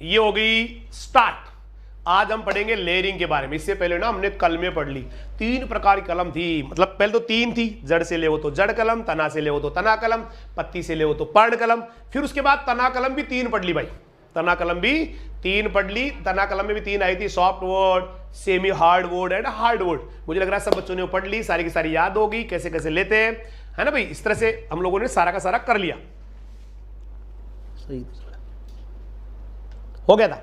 ये हो गई स्टार्ट। आज हम पढ़ेंगे लेयरिंग के बारे में। इससे पहले ना हमने कलमें पढ़ ली। 3 प्रकार की कलम थी, मतलब पहले तो 3 थी, जड़ से ले हो तो जड़ कलम, तना से ले हो तो तना कलम, पत्ती से ले हो तो पर्ण कलम। फिर उसके बाद तना कलम भी 3 पढ़ ली भाई, तना कलम भी 3 पढ़ ली। तना कलम में भी 3 आई थी, soft word, semi hard word and hard word. मुझे लग रहा है सब बच्चों ने पढ़ ली, सारी की सारी याद होगी कैसे कैसे लेते हैं, है ना भाई। इस तरह से हम लोगों ने सारा का सारा कर लिया, सही हो गया था।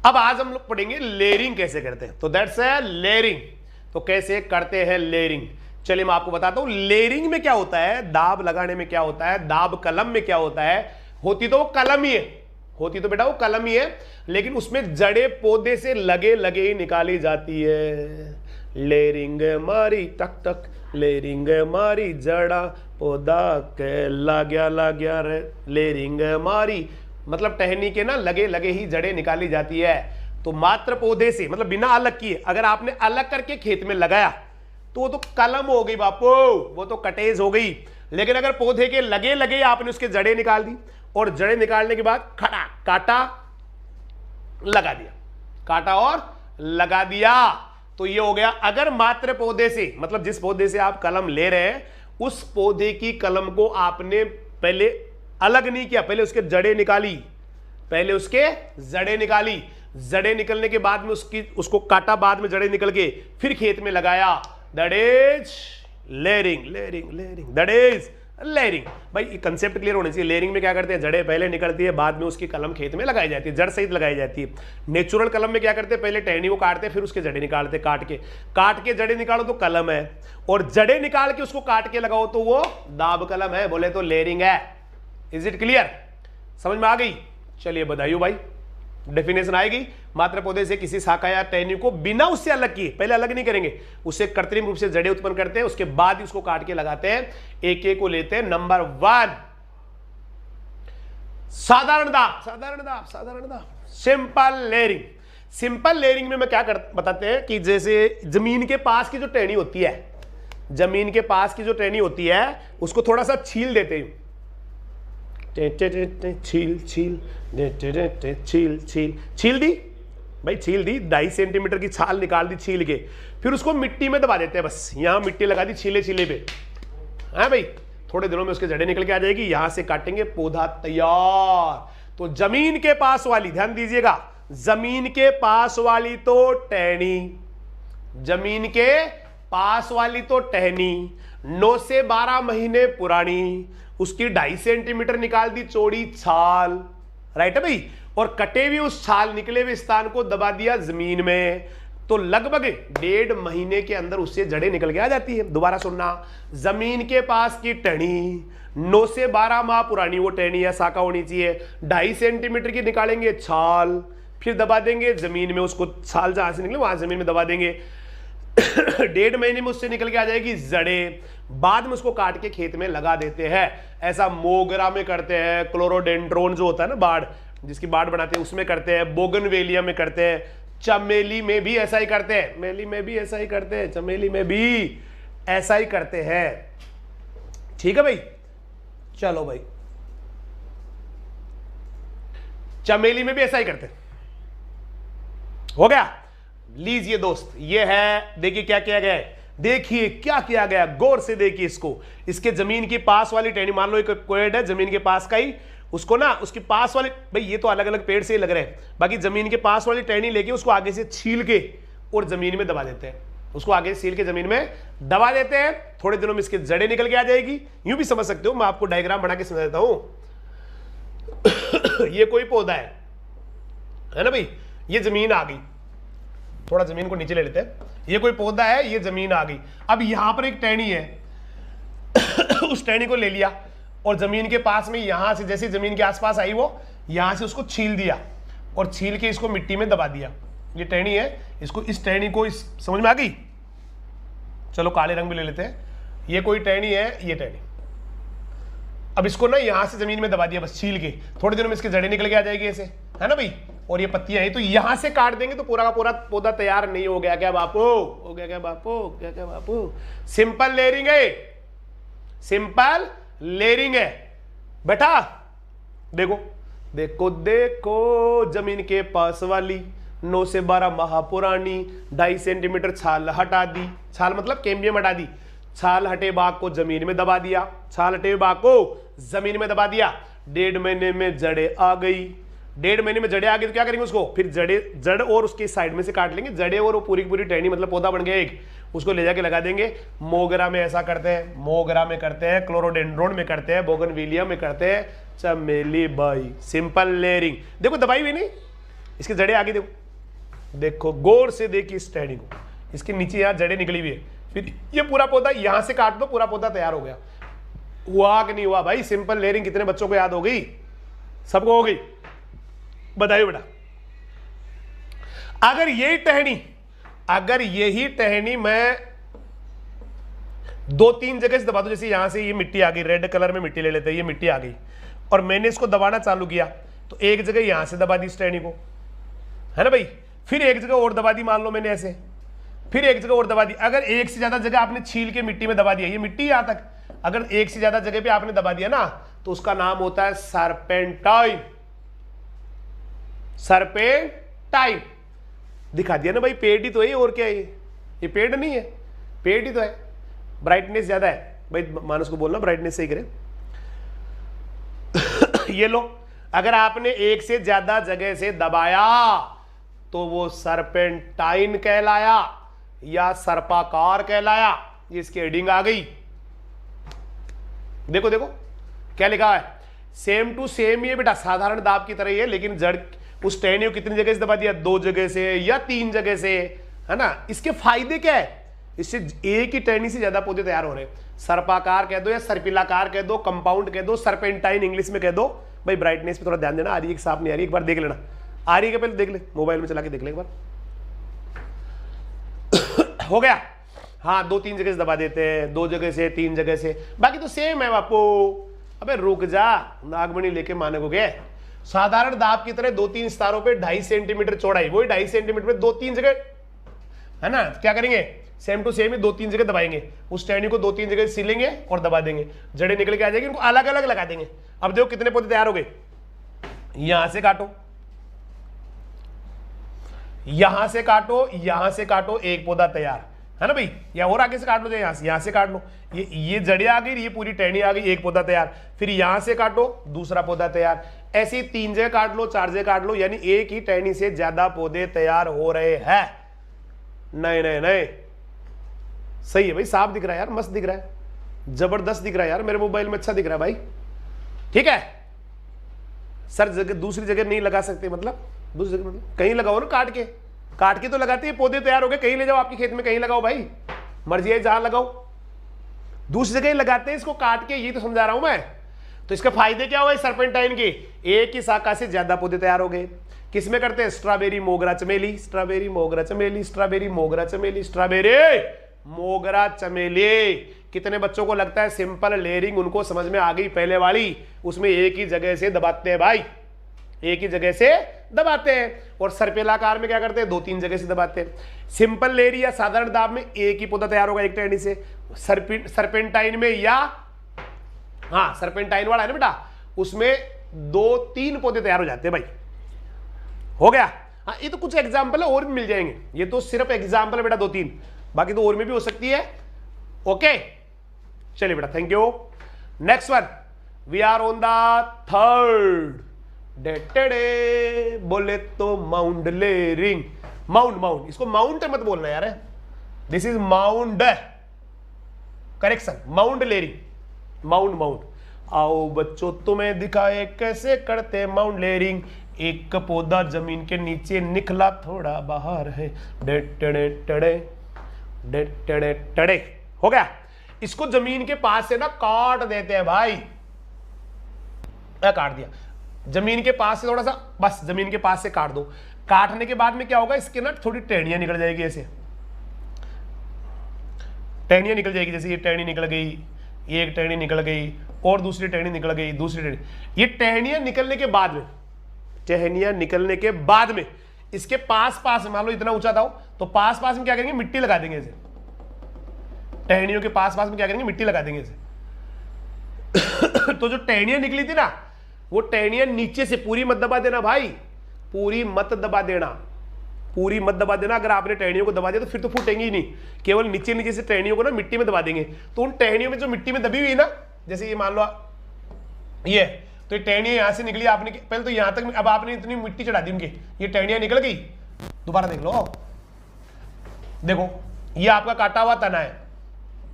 अब आज हम लोग पढ़ेंगे लेयरिंग कैसे करते हैं। तो दैट्स ए लेयरिंग। तो कैसे करते हैं लेयरिंग, चलिए मैं आपको बताता हूं। लेयरिंग में क्या होता है, दाब लगाने में क्या होता है, दाब कलम में क्या होता है। होती तो वो कलम ही है, होती तो बेटा वो कलम ही है, लेकिन उसमें जड़े पौधे से लगे लगे ही निकाली जाती है। लेयरिंग मारी टक टक, लेयरिंग मारी जड़ा पौधा के लाग्या रे। लेयरिंग मारी मतलब टहनी के ना लगे लगे ही जड़ें निकाली जाती है। तो मात्र पौधे से, मतलब बिना अलग किए, अगर आपने अलग करके खेत में लगाया तो वो तो कलम हो गई बापू, वो तो कटेज हो गई। लेकिन अगर पौधे के लगे लगे आपने उसके जड़ें निकाल दी, और जड़ें निकालने के बाद खड़ा काटा लगा दिया, काटा और लगा दिया, तो ये हो गया। अगर मात्र पौधे से, मतलब जिस पौधे से आप कलम ले रहे हैं उस पौधे की कलम को आपने पहले अलग नहीं किया, पहले उसके जड़ें निकाली, पहले उसके जड़ें निकाली, जड़ें निकलने के बाद में उसको काटा, बाद में जड़ें निकल के फिर खेत में लगाया, that is layering. Layering layering that is layering. भाई ये कंसेप्ट क्लियर होना चाहिए। लेयरिंग में क्या करते हैं, जड़ें पहले निकलती है, बाद में उसकी कलम खेत में लगाई जाती है, जड़ सहित लगाई जाती है। नेचुरल कलम में क्या करते हैं, पहले टहनी को काटते हैं, फिर उसके जड़ें निकालते हैं, काट के जड़ें निकालो तो कलम है, और जड़ें निकाल के उसको काट के लगाओ तो वो दाब कलम है, बोले तो लेयरिंग है। इज इट क्लियर, समझ में आ गई। चलिए बधाई भाई, डेफिनेशन आएगी। मात्र पौधे से किसी शाखा या टहनी को बिना उससे अलग किए, पहले अलग नहीं करेंगे, उससे कृत्रिम रूप से जड़ें उत्पन्न करते हैं, उसके बाद ही उसको काट के लगाते हैं। एक एक को लेते हैं। नंबर 1 साधारण दाब, साधारण दाब, साधारण दाब, सिंपल लेयरिंग। सिंपल लेयरिंग में मैं क्या बताते हैं कि जैसे जमीन के पास की जो टहनी होती है, जमीन के पास की जो टहनी होती है उसको थोड़ा सा छील देते हैं, छील छील छील छील छील दी भाई, छील दी, 2.5 सेंटीमीटर की छाल निकाल दी छील के, फिर उसको मिट्टी में दबा देते हैं। बस यहां मिट्टी लगा दी छीले छीले पे, है भाई। थोड़े दिनों में उसके जड़ें निकल के आ जाएगी, यहां से काटेंगे, पौधा तैयार। तो जमीन के पास वाली, ध्यान दीजिएगा, जमीन के पास वाली तो टहनी, जमीन के पास वाली तो टहनी 9 से 12 महीने पुरानी, उसकी 2.5 सेंटीमीटर निकाल दी चौड़ी छाल, राइट है भाई, और कटे हुए उस छाल निकले हुए स्थान को दबा दिया जमीन में, तो लगभग 1.5 महीने के अंदर उससे जड़ें निकल के आ जाती है। दोबारा सुनना, जमीन के पास की टहनी 9 से 12 माह पुरानी वो टहनी या शाखा होनी चाहिए, 2.5 सेंटीमीटर की निकालेंगे छाल, फिर दबा देंगे जमीन में, उसको छाल जहां से निकले वहां जमीन में दबा देंगे। 1.5 महीने में उससे निकल के आ जाएगी जड़ें, बाद में उसको काट के खेत में लगा देते हैं। ऐसा मोगरा में करते हैं, क्लोरोडेंड्रोन जो होता है ना बाड़, जिसकी बाड़ बनाते हैं उसमें करते हैं, बोगनवेलिया में करते हैं, चमेली में भी ऐसा ही करते हैं, मेली में भी ऐसा ही करते हैं, चमेली में भी ऐसा ही करते हैं। ठीक है भाई, चलो भाई, चमेली में भी ऐसा ही करते हैं। हो गया, लीजिए दोस्त, ये है, देखिए क्या किया गया है, देखिए क्या किया गया, गौर से देखिए इसको। इसके जमीन के पास वाली टहनी, मान लो एक पेड़ है जमीन के पास का ही, उसको ना उसके पास वाले, भाई ये तो अलग अलग पेड़ से ही लग रहे हैं, बाकी जमीन के पास वाली टहनी लेके उसको आगे से छील के और जमीन में दबा देते हैं, उसको आगे छील के जमीन में दबा देते हैं। थोड़े दिनों में इसके जड़ें निकल के आ जाएगी। यूं भी समझ सकते हो, मैं आपको डायग्राम बना के समझा देता हूं। ये कोई पौधा है ना भाई, ये जमीन आ गई, थोड़ा जमीन को नीचे ले लेते हैं, ये कोई पौधा है, ये जमीन आ गई। अब यहां पर एक टहनी है, उस टहनी को ले लिया और जमीन के पास में यहां से, जैसे जमीन के आसपास आई वो, यहां से उसको छील दिया और छील के इसको मिट्टी में दबा दिया। ये टहनी है, इसको, इस टहनी को, इस, समझ में आ गई। चलो काले रंग में ले लेते हैं, ये कोई टहनी है, ये टहनी। अब इसको ना यहां से जमीन में दबा दिया बस छील के, थोड़े दिनों में इसके जड़ें निकल के आ जाएगी ऐसे, है ना भाई, और ये पत्तियां हैं, तो यहां से काट देंगे तो पूरा का पूरा पौधा तैयार नहीं हो गया क्या बापू, हो गया क्या बापू, क्या क्या बापू। सिंपल लेयरिंग है, सिंपल लेयरिंग है बेटा। देखो देखो देखो जमीन के पास वाली 9 से 12 माह पुरानी 2.5 सेंटीमीटर छाल हटा दी। छाल मतलब कैम्बियम हटा दी। छाल हटे बाग को जमीन में दबा दिया। छाल हटे बाग को जमीन में दबा दिया। 1.5 महीने में जड़े आ गई। 1.5 महीने में जड़े आ गई तो क्या करेंगे उसको, फिर जड़ और उसके साइड में से काट लेंगे। जड़े और वो पूरी की पूरी टहनी मतलब पौधा बन गया एक, उसको ले जाके लगा देंगे। मोगरा में ऐसा करते हैं, मोगरा में करते हैं, क्लोरोडेंड्रोन में करते हैं, बोगनविलिया में करते हैं, चमेली बाई। Simple layering. देखो दबाई हुई नहीं, इसकी जड़ें आगे देखो, देखो गौर से देखिए इस टहनी को, इसके नीचे यहाँ जड़ें निकली हुई है। फिर ये पूरा पौधा यहां से काट दो, पूरा पौधा तैयार हो गया। हुआ कि नहीं हुआ भाई? सिंपल लेयरिंग कितने बच्चों को याद हो गई? सबको हो गई? बताइए बेटा। अगर यही टहनी मैं 2-3 जगह से दबा दूं, जैसे यहां से ये मिट्टी आ गई, रेड कलर में मिट्टी ले लेते हैं, ये मिट्टी आ गई और मैंने इसको दबाना चालू किया, तो एक जगह यहां से दबा दी इस टहनी को, है ना भाई, फिर एक जगह और दबा दी, मान लो मैंने ऐसे, फिर एक जगह और दबा दी। अगर एक से ज्यादा जगह आपने छील के मिट्टी में दबा दिया, ये मिट्टी यहां तक, अगर एक से ज्यादा जगह पे आपने दबा दिया ना, तो उसका नाम होता है सर्पेंटाइन। सर्पेंटाइन दिखा दिया ना भाई, पेड़ ही तो है, और क्या है ये पेड़ नहीं है, पेड़ ही तो है। ब्राइटनेस ज्यादा है भाई, मानस को बोलना ब्राइटनेस सही करे। ये लो, अगर आपने एक से ज्यादा जगह से दबाया तो वो सर्पेंटाइन कहलाया या सर्पाकार कहलाया। ये इसकी हेडिंग आ गई। देखो देखो क्या लिखा है, सेम टू सेम ये बेटा साधारण दाब की तरह ही है, लेकिन जड़ उस टहनी को कितनी जगह से दबा दिया, 2 जगह से या 3 जगह से, है ना। इसके फायदे क्या है, इससे एक ही टहनी से ज्यादा पौधे तैयार हो रहे हैं। सर्पाकार कह दो या सर्पिलाकार कह दो, कंपाउंड कह दो, सर्पेंटाइन इंग्लिश में कह दो। भाई ब्राइटनेस पे थोड़ा ध्यान देना, आ रही है कि साफ नहीं आ रही, एक बार देख लेना। आ रही है, पहले देख ले, मोबाइल में चला के देख ले एक बार। हो गया, हाँ 2-3 जगह से दबा देते हैं, 2 जगह से, 3 जगह से, बाकी तो सेम है बापू। अबे रुक जा, नागमणि लेके माने को गए। साधारण दाब की तरह 2-3 सितारों पे 2.5 सेंटीमीटर चौड़ाई, वही 2.5 सेंटीमीटर में 2-3 जगह, है ना। क्या करेंगे, सेम टू सेम ही 2-3 जगह दबाएंगे, उस टहनी को 2-3 जगह सिलेंगे और दबा देंगे, जड़ें निकल के आ जाएगी, उनको अलग अलग लगा देंगे। अब देखो कितने पौधे तैयार हो गए। यहां से काटो, यहां से काटो, यहां से काटो, एक पौधा तैयार, है ना भाई। या और आगे से काट लो, यहां से काट लो, ये जड़ें आ गई, ये पूरी टहनी आ गई, एक पौधा तैयार। फिर यहां से काटो, दूसरा पौधा तैयार। ऐसे 3 जगह काट लो, 4 जगह काट लो, यानी एक ही टहनी से ज्यादा पौधे तैयार हो रहे हैं। नहीं नहीं नहीं, सही है भाई, साफ दिख रहा है यार, मस्त दिख रहा है, जबरदस्त दिख रहा है यार, मेरे मोबाइल में अच्छा दिख रहा है भाई। ठीक है सर, जगह दूसरी जगह नहीं लगा सकते, मतलब दूसरी जगह मतलब कहीं लगाओ ना, काट के तो लगाते हैं, पौधे तैयार हो गए, कहीं ले जाओ आपके खेत में, कहीं लगाओ भाई, मर्जी है जहां लगाओ, दूसरी जगह लगाते हैं इसको काट के, ये तो समझा रहा हूं मैं। तो इसके फायदे क्या हुए सर्पेंटाइन के, एक ही शाखा से ज्यादा पौधे तैयार हो गए। किसमें करते हैं, स्ट्रॉबेरी मोगरा चमेली, स्ट्रॉबेरी मोगरा चमेली, स्ट्रॉबेरी मोगरा चमेली, स्ट्रॉबेरी मोगरा चमेली। कितने बच्चों को लगता है सिंपल लेयरिंग उनको समझ में आ गई पहले वाली, उसमें एक ही जगह से दबाते हैं भाई, एक ही जगह से दबाते हैं। और सर्पेलाकार में क्या करते हैं, 2-3 जगह से दबाते हैं। सिंपल लेयरिंग या साधारण दाब में एक ही पौधा तैयार होगा एक टहनी से। सर्पेंटाइन में या हाँ सर्पेंटाइन वाला है ना बेटा, उसमें 2-3 पौधे तैयार हो जाते हैं भाई। हो गया, हाँ ये तो कुछ एग्जाम्पल है, और भी मिल जाएंगे, ये तो सिर्फ एग्जाम्पल है बेटा 2-3, बाकी तो और में भी हो सकती है। ओके चलिए बेटा, thank you. Next one, we are on the third डेटेडे, बोले तो माउंड लेयरिंग। माउंड इसको माउंट मत बोलना यार, this is mound, correction, mound layering, mound. आओ बच्चों तुम्हें दिखाए कैसे करते माउंड लेयरिंग। एक पौधा जमीन के नीचे निकला थोड़ा बाहर है, डेटेडे टड़े। हो गया, इसको जमीन के पास से ना काट देते हैं भाई, काट दिया जमीन के पास से थोड़ा सा, बस जमीन के पास से काट दो। काटने के बाद में क्या होगा, इसके ना थोड़ी टहनियां निकल जाएगी, ऐसे टहनियां निकल जाएगी, जैसे ये टहनी निकल गई, एक टहनी निकल गई, और दूसरी टहनी निकल गई, दूसरी टहनी। ये टहनियां निकलने के बाद में, टहनियां निकलने के बाद में इसके पास में, मान लो इतना ऊंचा था तो पास में क्या करेंगे, मिट्टी लगा देंगे इसे। टहनियों के पास में क्या करेंगे, मिट्टी लगा देंगे इसे। तो जो टहनियां निकली थी ना, वो टहनियां नीचे से पूरी मत दबा देना भाई, पूरी मत दबा देना, पूरी मत दबा देना। अगर आपने टहनियों को दबा दिया तो फिर तो फूटेंगी ही नहीं, केवल नीचे नीचे से टहनियों को ना मिट्टी में दबा देंगे। तो उन टहनियों में जो मिट्टी में दबी हुई ना, जैसे ये मान लो ये, तो ये टहनियां यहां से निकली, आपने पहले तो यहां तक, अब आपने इतनी मिट्टी चढ़ा दी उनके, ये टहनियां निकल गई। दोबारा देख लो, देखो ये आपका काटा हुआ तना है,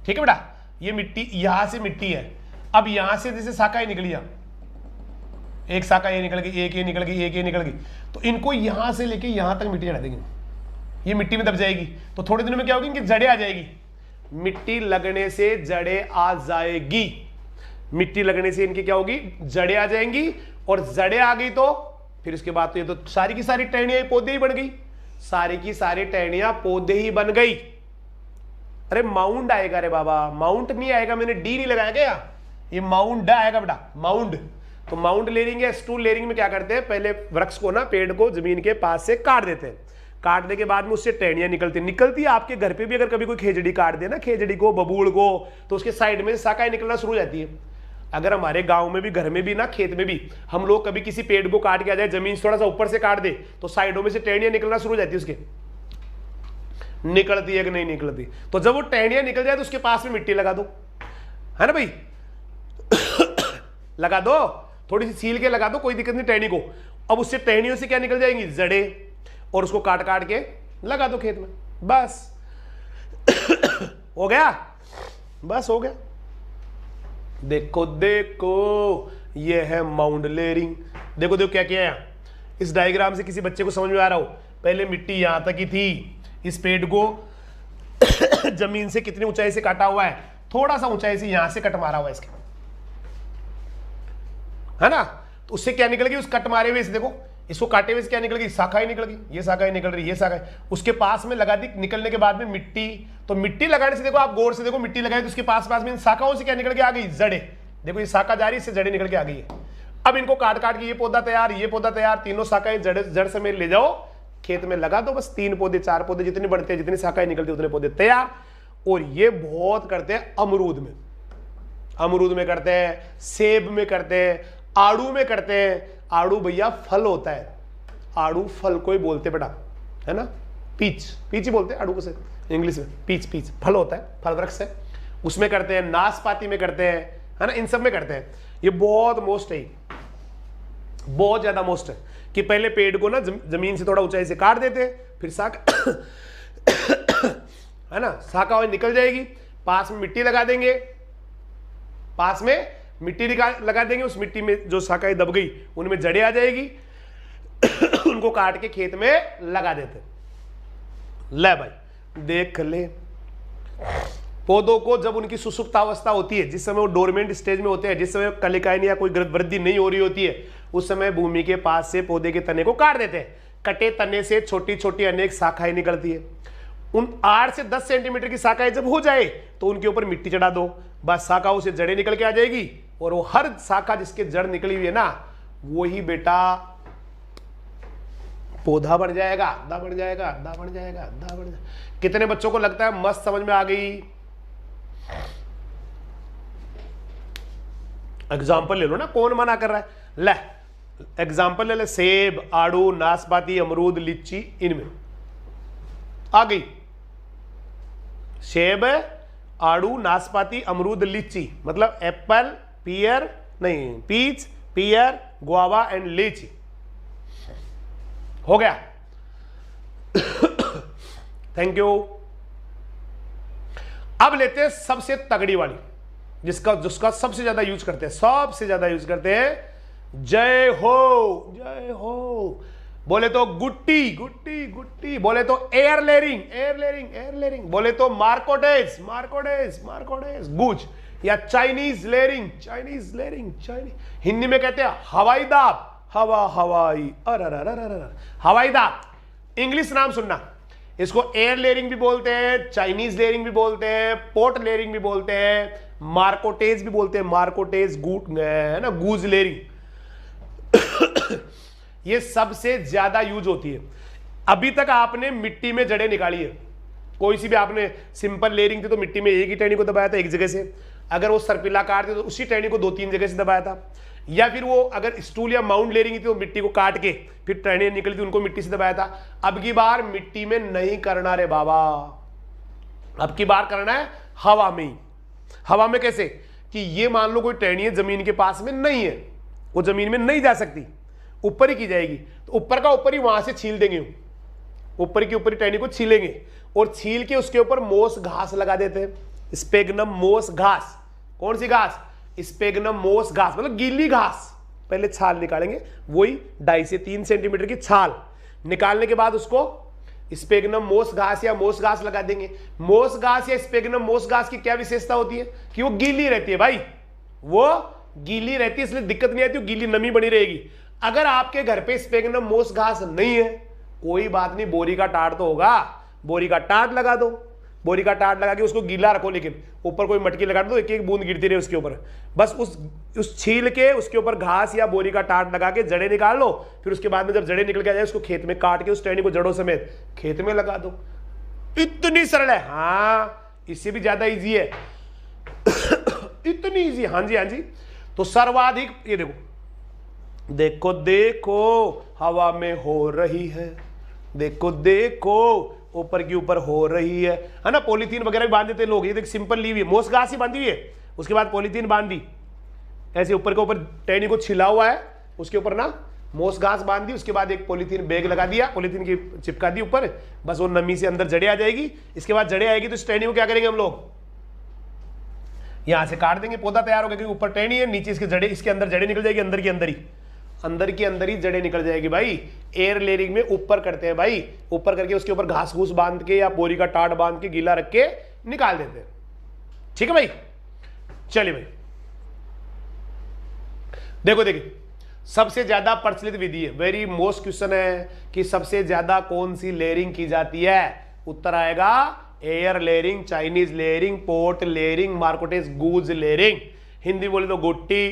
ठीक है बेटा, ये मिट्टी यहां से मिट्टी है। अब यहां से जैसे शाखाएं निकली, एक शाखा ये निकल गई, एक ये निकल गई, एक ये निकल गई, तो इनको यहां से लेके यहां तक मिट्टी चढ़ा देंगे, ये मिट्टी में दब जाएगी। तो थोड़े दिनों में क्या होगी, इनकी जड़ें आ जाएगी, मिट्टी लगने से जड़ें आ जाएगी, मिट्टी लगने से इनकी क्या होगी, जड़ें आ जाएंगी। और जड़ें आ गई तो फिर इसके बाद तो ये तो सारी की सारी टहनियां पौधे ही बन गई, सारी की सारी टहनियां पौधे ही बन गई। अरे माउंड आएगा, अरे बाबा माउंट नहीं आएगा, मैंने डी नहीं लगाया क्या, ये माउंड आएगा बेटा, माउंड। तो माउंड लेयरिंग या स्टूल लेयरिंग में क्या करते हैं, पहले वृक्ष को ना, पेड़ को जमीन के पास से काट देते हैं, काटने के बाद में उससे टहनियां निकलती है। आपके घर पे भी अगर कभी कोई खेजड़ी काट दे ना, खेजड़ी को, बबूल को, तो उसके साइड में शाखाएं निकलना शुरू हो जाती है। अगर हमारे गांव में भी, घर में भी ना, खेत में भी हम लोग कभी किसी पेड़ को काट के आ जाए, जमीन से थोड़ा सा ऊपर से काट दे, तो साइडों में से टहनियां निकलना शुरू हो जाती है उसके, निकलती है कि नहीं निकलती। तो जब वो टहनियां निकल जाए तो उसके पास में मिट्टी लगा दो, है ना भाई लगा दो, थोड़ी सी सील के लगा दो, कोई दिक्कत नहीं टहनी को। अब उससे टहनियों से क्या निकल जाएंगी, जड़ें, और उसको काट काट के लगा दो खेत में, बस हो गया, बस हो गया। देखो देखो ये है माउंड लेयरिंग। देखो देखो क्या किया है, इस डायग्राम से किसी बच्चे को समझ में आ रहा हो, पहले मिट्टी यहां तक ही थी, इस पेड़ को जमीन से कितनी ऊंचाई से काटा हुआ है, थोड़ा सा ऊंचाई से यहां से कट मारा हुआ है इसके, है ना। तो उससे क्या निकल गई, उस कट मारे हुए से देखो, इसको काटे हुए से क्या निकल गई, शाखाएं निकल गई, ये शाखाएं निकल रही, ये शाखाएं, उसके पास में लगा दी, निकलने के बाद में मिट्टी। तो मिट्टी लगाने से देखो, आप गौर से देखो, मिट्टी लगाई तो उसके पास में शाखाओं से क्या निकल के आ गई, जड़ें। देखो ये शाखा जा रही है, इससे जड़ें निकल के आ गई है। अब इनको काट काट के ये पौधा तैयार, ये पौधा तैयार, तीनों शाखाएं जड़ समेत ले जाओ, खेत में लगा दो, बस 3 पौधे 4 पौधे जितने बढ़ते हैं, जितनी शाखाएं निकलती है उतने पौधे तैयार। और ये बहुत करते हैं अमरूद में, अमरूद में करते हैं, सेब में करते हैं, आड़ू में करते हैं। आड़ू भैया फल होता है, आड़ू फल को ही बोलते बेटा, है ना, पीच, पीच ही बोलते हैं आड़ू को से इंग्लिश में, पीच, पीच फल होता है, फल वृक्ष है, उसमें करते हैं, नाशपाती में करते हैं, है ना, इन सब में करते हैं। ये बहुत मोस्ट है, बहुत ज्यादा मोस्ट है कि पहले पेड़ को ना जमीन से थोड़ा ऊंचाई से काट देते, फिर शाखा है ना, शाखा निकल जाएगी, पास में मिट्टी लगा देंगे, पास में मिट्टी लगा देंगे, उस मिट्टी में जो शाखाएं दब गई उनमें जड़ें आ जाएगी उनको काट के खेत में लगा देते। ले भाई देख ले, पौधों को जब उनकी सुसुप्तावस्था होती है, जिस समय वो डोरमेंट स्टेज में होते हैं, जिस समय कलिकाएं या कोई वृद्धि नहीं हो रही होती है, उस समय भूमि के पास से पौधे के तने को काट देते हैं। कटे तने से छोटी छोटी अनेक शाखाएं निकलती है। उन 8 से 10 सेंटीमीटर की शाखाएं जब हो जाए तो उनके ऊपर मिट्टी चढ़ा दो, बस शाखाओं से जड़ें निकल के आ जाएगी। और वो हर शाखा जिसके जड़ निकली हुई है ना, वही बेटा पौधा बन जाएगा, अद्धा बन जाएगा, अद्धा बन जाएगा, अद्धा बन जाएगा। कितने बच्चों को लगता है मस्त समझ में आ गई? एग्जाम्पल ले लो ना, कौन मना कर रहा है? ले एग्जाम्पल ले ले, सेब, आड़ू, नाशपाती, अमरूद, लीची, इनमें आ गई। सेब, आड़ू, नाशपाती, अमरूद, लीची, मतलब एप्पल, पियर नहीं, पीच, पियर, गुआवा एंड लीची। हो गया। Thank you. अब लेते हैं सबसे तगड़ी वाली, जिसका सबसे ज्यादा यूज करते हैं, सबसे ज्यादा यूज करते हैं। जय हो, जय हो। बोले तो गुट्टी, गुट्टी, गुट्टी। बोले तो air layering, air layering, air layering. बोले तो मार्कोडेज, मार्कोडेज, मार्कोडेज, गुज, या Chinese layering, Chinese layering, Chinese. Hindi में कहते हैं हवाई दाब, हवा, हवाई, अर हवाई दाब। इंग्लिश नाम सुनना, इसको एयर लेयरिंग भी बोलते हैं, चाइनीज लेयरिंग भी बोलते हैं, पोर्ट लेयरिंग भी बोलते हैं, मार्कोटेज भी बोलते हैं, मार्कोटेज, है ना, गूज लेयरिंग। ये सबसे ज्यादा यूज होती है। अभी तक आपने मिट्टी में जड़ें निकाली है, कोई सी भी आपने सिंपल लेयरिंग थी तो मिट्टी में एक ही टहनी को दबाया था एक जगह से, अगर वो सर्पिलाकार थी तो उसी टहनी को 2-3 जगह से दबाया था। या फिर वो अगर स्टूल या माउंट लेयरिंग थी तो मिट्टी को काट के फिर टहनियां निकली थी उनको मिट्टी से दबाया था। अब की बार मिट्टी में नहीं करना रे बाबा, अब की बार करना है हवा में ही। हवा में कैसे कि ये मान लो कोई टहनियां जमीन के पास में नहीं है, वो जमीन में नहीं जा सकती, ऊपर ही की जाएगी, तो ऊपर का ऊपर ही वहां से छील देंगे, ऊपर की ऊपर टहनी को छीलेंगे और छील के उसके ऊपर मोस घास लगा देते हैं, स्पेगनम मोस घास। कौन सी घास? स्पेगनम मोस घास, मतलब गीली घास। पहले छाल निकालेंगे, वही 2.5 से 3 सेंटीमीटर की छाल निकालने के बाद उसको स्पेगनम मोस घास या मोस घास लगा देंगे। मोस घास या स्पेगनम मोस घास की क्या विशेषता होती है कि वो गीली रहती है भाई, वो गीली रहती है, इसलिए दिक्कत नहीं आती, वो गीली नमी बनी रहेगी। अगर आपके घर पे स्पेगनम मोस घास नहीं है, कोई बात नहीं, बोरी का टाट तो होगा, बोरी का टाट लगा दो, बोरी का टाट लगा के उसको गीला रखो, लेकिन ऊपर कोई मटकी लगा दो, एक एक बूंद गिरती रहे उसके ऊपर, बस उस छील के उसके ऊपर घास या बोरी का टाट लगा के जड़ें निकाल लो। फिर उसके बाद में जब जड़ें निकल के आ जाए उसको खेत में काट के उस टहनी को जड़ों समेत खेत में लगा दो। इतनी सरल है, हाँ इससे भी ज्यादा इजी है इतनी इजी, हाँ जी हाँ जी। तो सर्वाधिक, ये देखो देखो देखो हवा में हो रही है, देखो देखो ऊपर की ऊपर हो रही है ना। पॉलीथीन वगैरह भी बांध देते लोग, ये देख सिंपल ली हुई है, मोस घास ही बांधी हुई है, उसके बाद पॉलीथीन बांध दी, ऐसे ऊपर के ऊपर टहनी को छिला हुआ है, उसके ऊपर ना मोस घास बांध दी, उसके बाद एक पॉलीथीन बैग लगा दिया, पॉलीथीन की चिपका दी ऊपर, बस वो नमी से अंदर जड़े आ जाएगी। इसके बाद जड़े आएगी तो इस टहनी को क्या करेंगे हम लोग, यहां से काट देंगे, पौधा तैयार हो गया, क्योंकि ऊपर टहनी है, नीचे इसके जड़े, इसके अंदर जड़े निकल जाएगी, अंदर की अंदर ही जड़ें निकल जाएगी भाई। एयर लेयरिंग में ऊपर करते हैं भाई, ऊपर करके उसके ऊपर घास घूस बांध के या बोरी का टाट बांध के गीला रख के निकाल देते हैं। ठीक है भाई, चलिए भाई देखो, देखिए सबसे ज्यादा प्रचलित विधि है, वेरी मोस्ट क्वेश्चन है कि सबसे ज्यादा कौन सी लेयरिंग की जाती है। उत्तर आएगा air layering, Chinese layering, pot layering, marcottage गूज लेयरिंग। हिंदी बोले तो गुट्टी,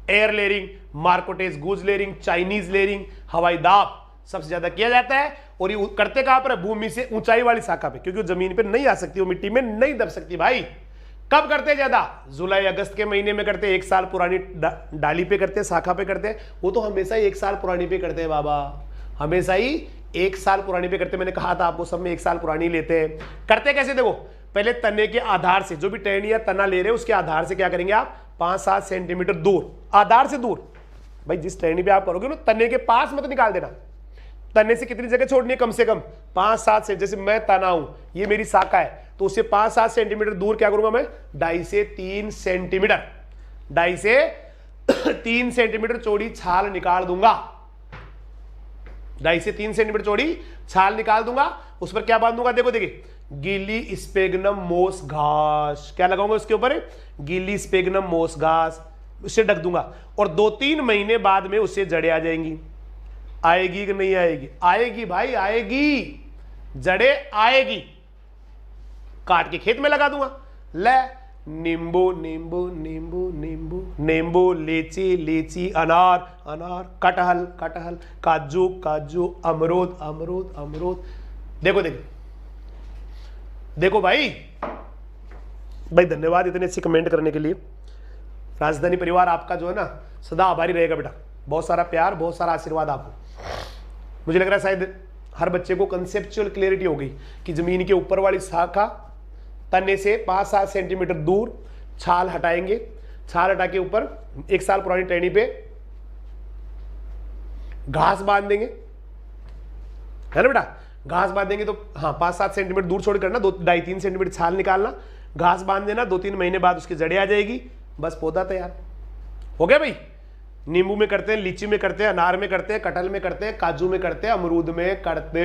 एयर लेयरिंग, मार्कोटेज गूज लेयरिंग, चाइनीज लेयरिंग, हवाई दाब सबसे ज्यादा किया जाता है। और ये करते कहां पर है? भूमि से ऊंचाई वाली शाखा पे, क्योंकि वो जमीन पे नहीं आ सकती, वो मिट्टी में नहीं दब सकती भाई। कब करते हैं ज्यादा? जुलाई अगस्त के महीने में करते हैं, 1 साल पुरानी डाली पे करते हैं, शाखा पे करते हैं। वो तो हमेशा ही 1 साल पुरानी पे करते हैं बाबा, हमेशा ही 1 साल पुरानी पे करते हैं। मैंने कहा था आपको, सब में 1 साल पुरानी लेते हैं। करते कैसे? देखो पहले तने के आधार से, जो भी टहनी या तना ले रहे हैं उसके आधार से क्या करेंगे आप, 5-7 सेंटीमीटर दूर, आधार से दूर भाई, जिस टहनी पे आप करोगे ना तने के पास मत निकाल देना। तने से कितनी जगह छोड़नी है? कम से कम 5-7 से। जैसे मैं तना हूं, ये मेरी शाखा है, तो उससे 5-7 सेंटीमीटर दूर क्या करूंगा मैं, 2.5 से 3 सेंटीमीटर, 2.5 से 3 सेंटीमीटर चौड़ी छाल निकाल दूंगा, 2.5 से 3 सेंटीमीटर चौड़ी छाल निकाल दूंगा। उस पर क्या बांधूंगा? देखो देखिए, गीली स्पेगनम मोस घास, क्या लगाऊंगा उसके ऊपर? गीली स्पेगनम मोस घास, उससे ढक दूंगा। और 2-3 महीने बाद में उससे जड़ें आ जाएंगी। आएगी कि नहीं आएगी? आएगी भाई, आएगी, जड़ें आएगी। काट के खेत में लगा दूंगा। ले, नींबू नींबू नींबू नींबू नींबू, लीची लीची, अनार अनार, कटहल कटहल, काजू काजू, अमरूद अमरूद अमरूद। देखो देखो देखो भाई, भाई धन्यवाद इतने अच्छे कमेंट करने के लिए। राजधानी परिवार आपका जो है ना सदा आभारी रहेगा बेटा, बहुत सारा प्यार, बहुत सारा आशीर्वाद आपको। मुझे लग रहा है शायद हर बच्चे को कंसेप्चुअल क्लैरिटी हो गई कि जमीन के ऊपर वाली शाखा तने से 5-7 सेंटीमीटर दूर छाल हटाएंगे, छाल हटा के ऊपर 1 साल पुरानी टहनी पे घास बांध देंगे, है ना बेटा? घास बांध देंगे तो हाँ 5-7 सेंटीमीटर दूर छोड़ करना, 2-2.5-3 सेंटीमीटर छाल निकालना, घास बांध देना, 2-3 महीने बाद उसकी जड़ें आ जाएगी, बस पौधा तैयार हो गया भाई। नींबू में करते हैं, लीची में करते हैं, अनार में करते हैं, कटहल में करते हैं, काजू में करते हैं, अमरूद में करते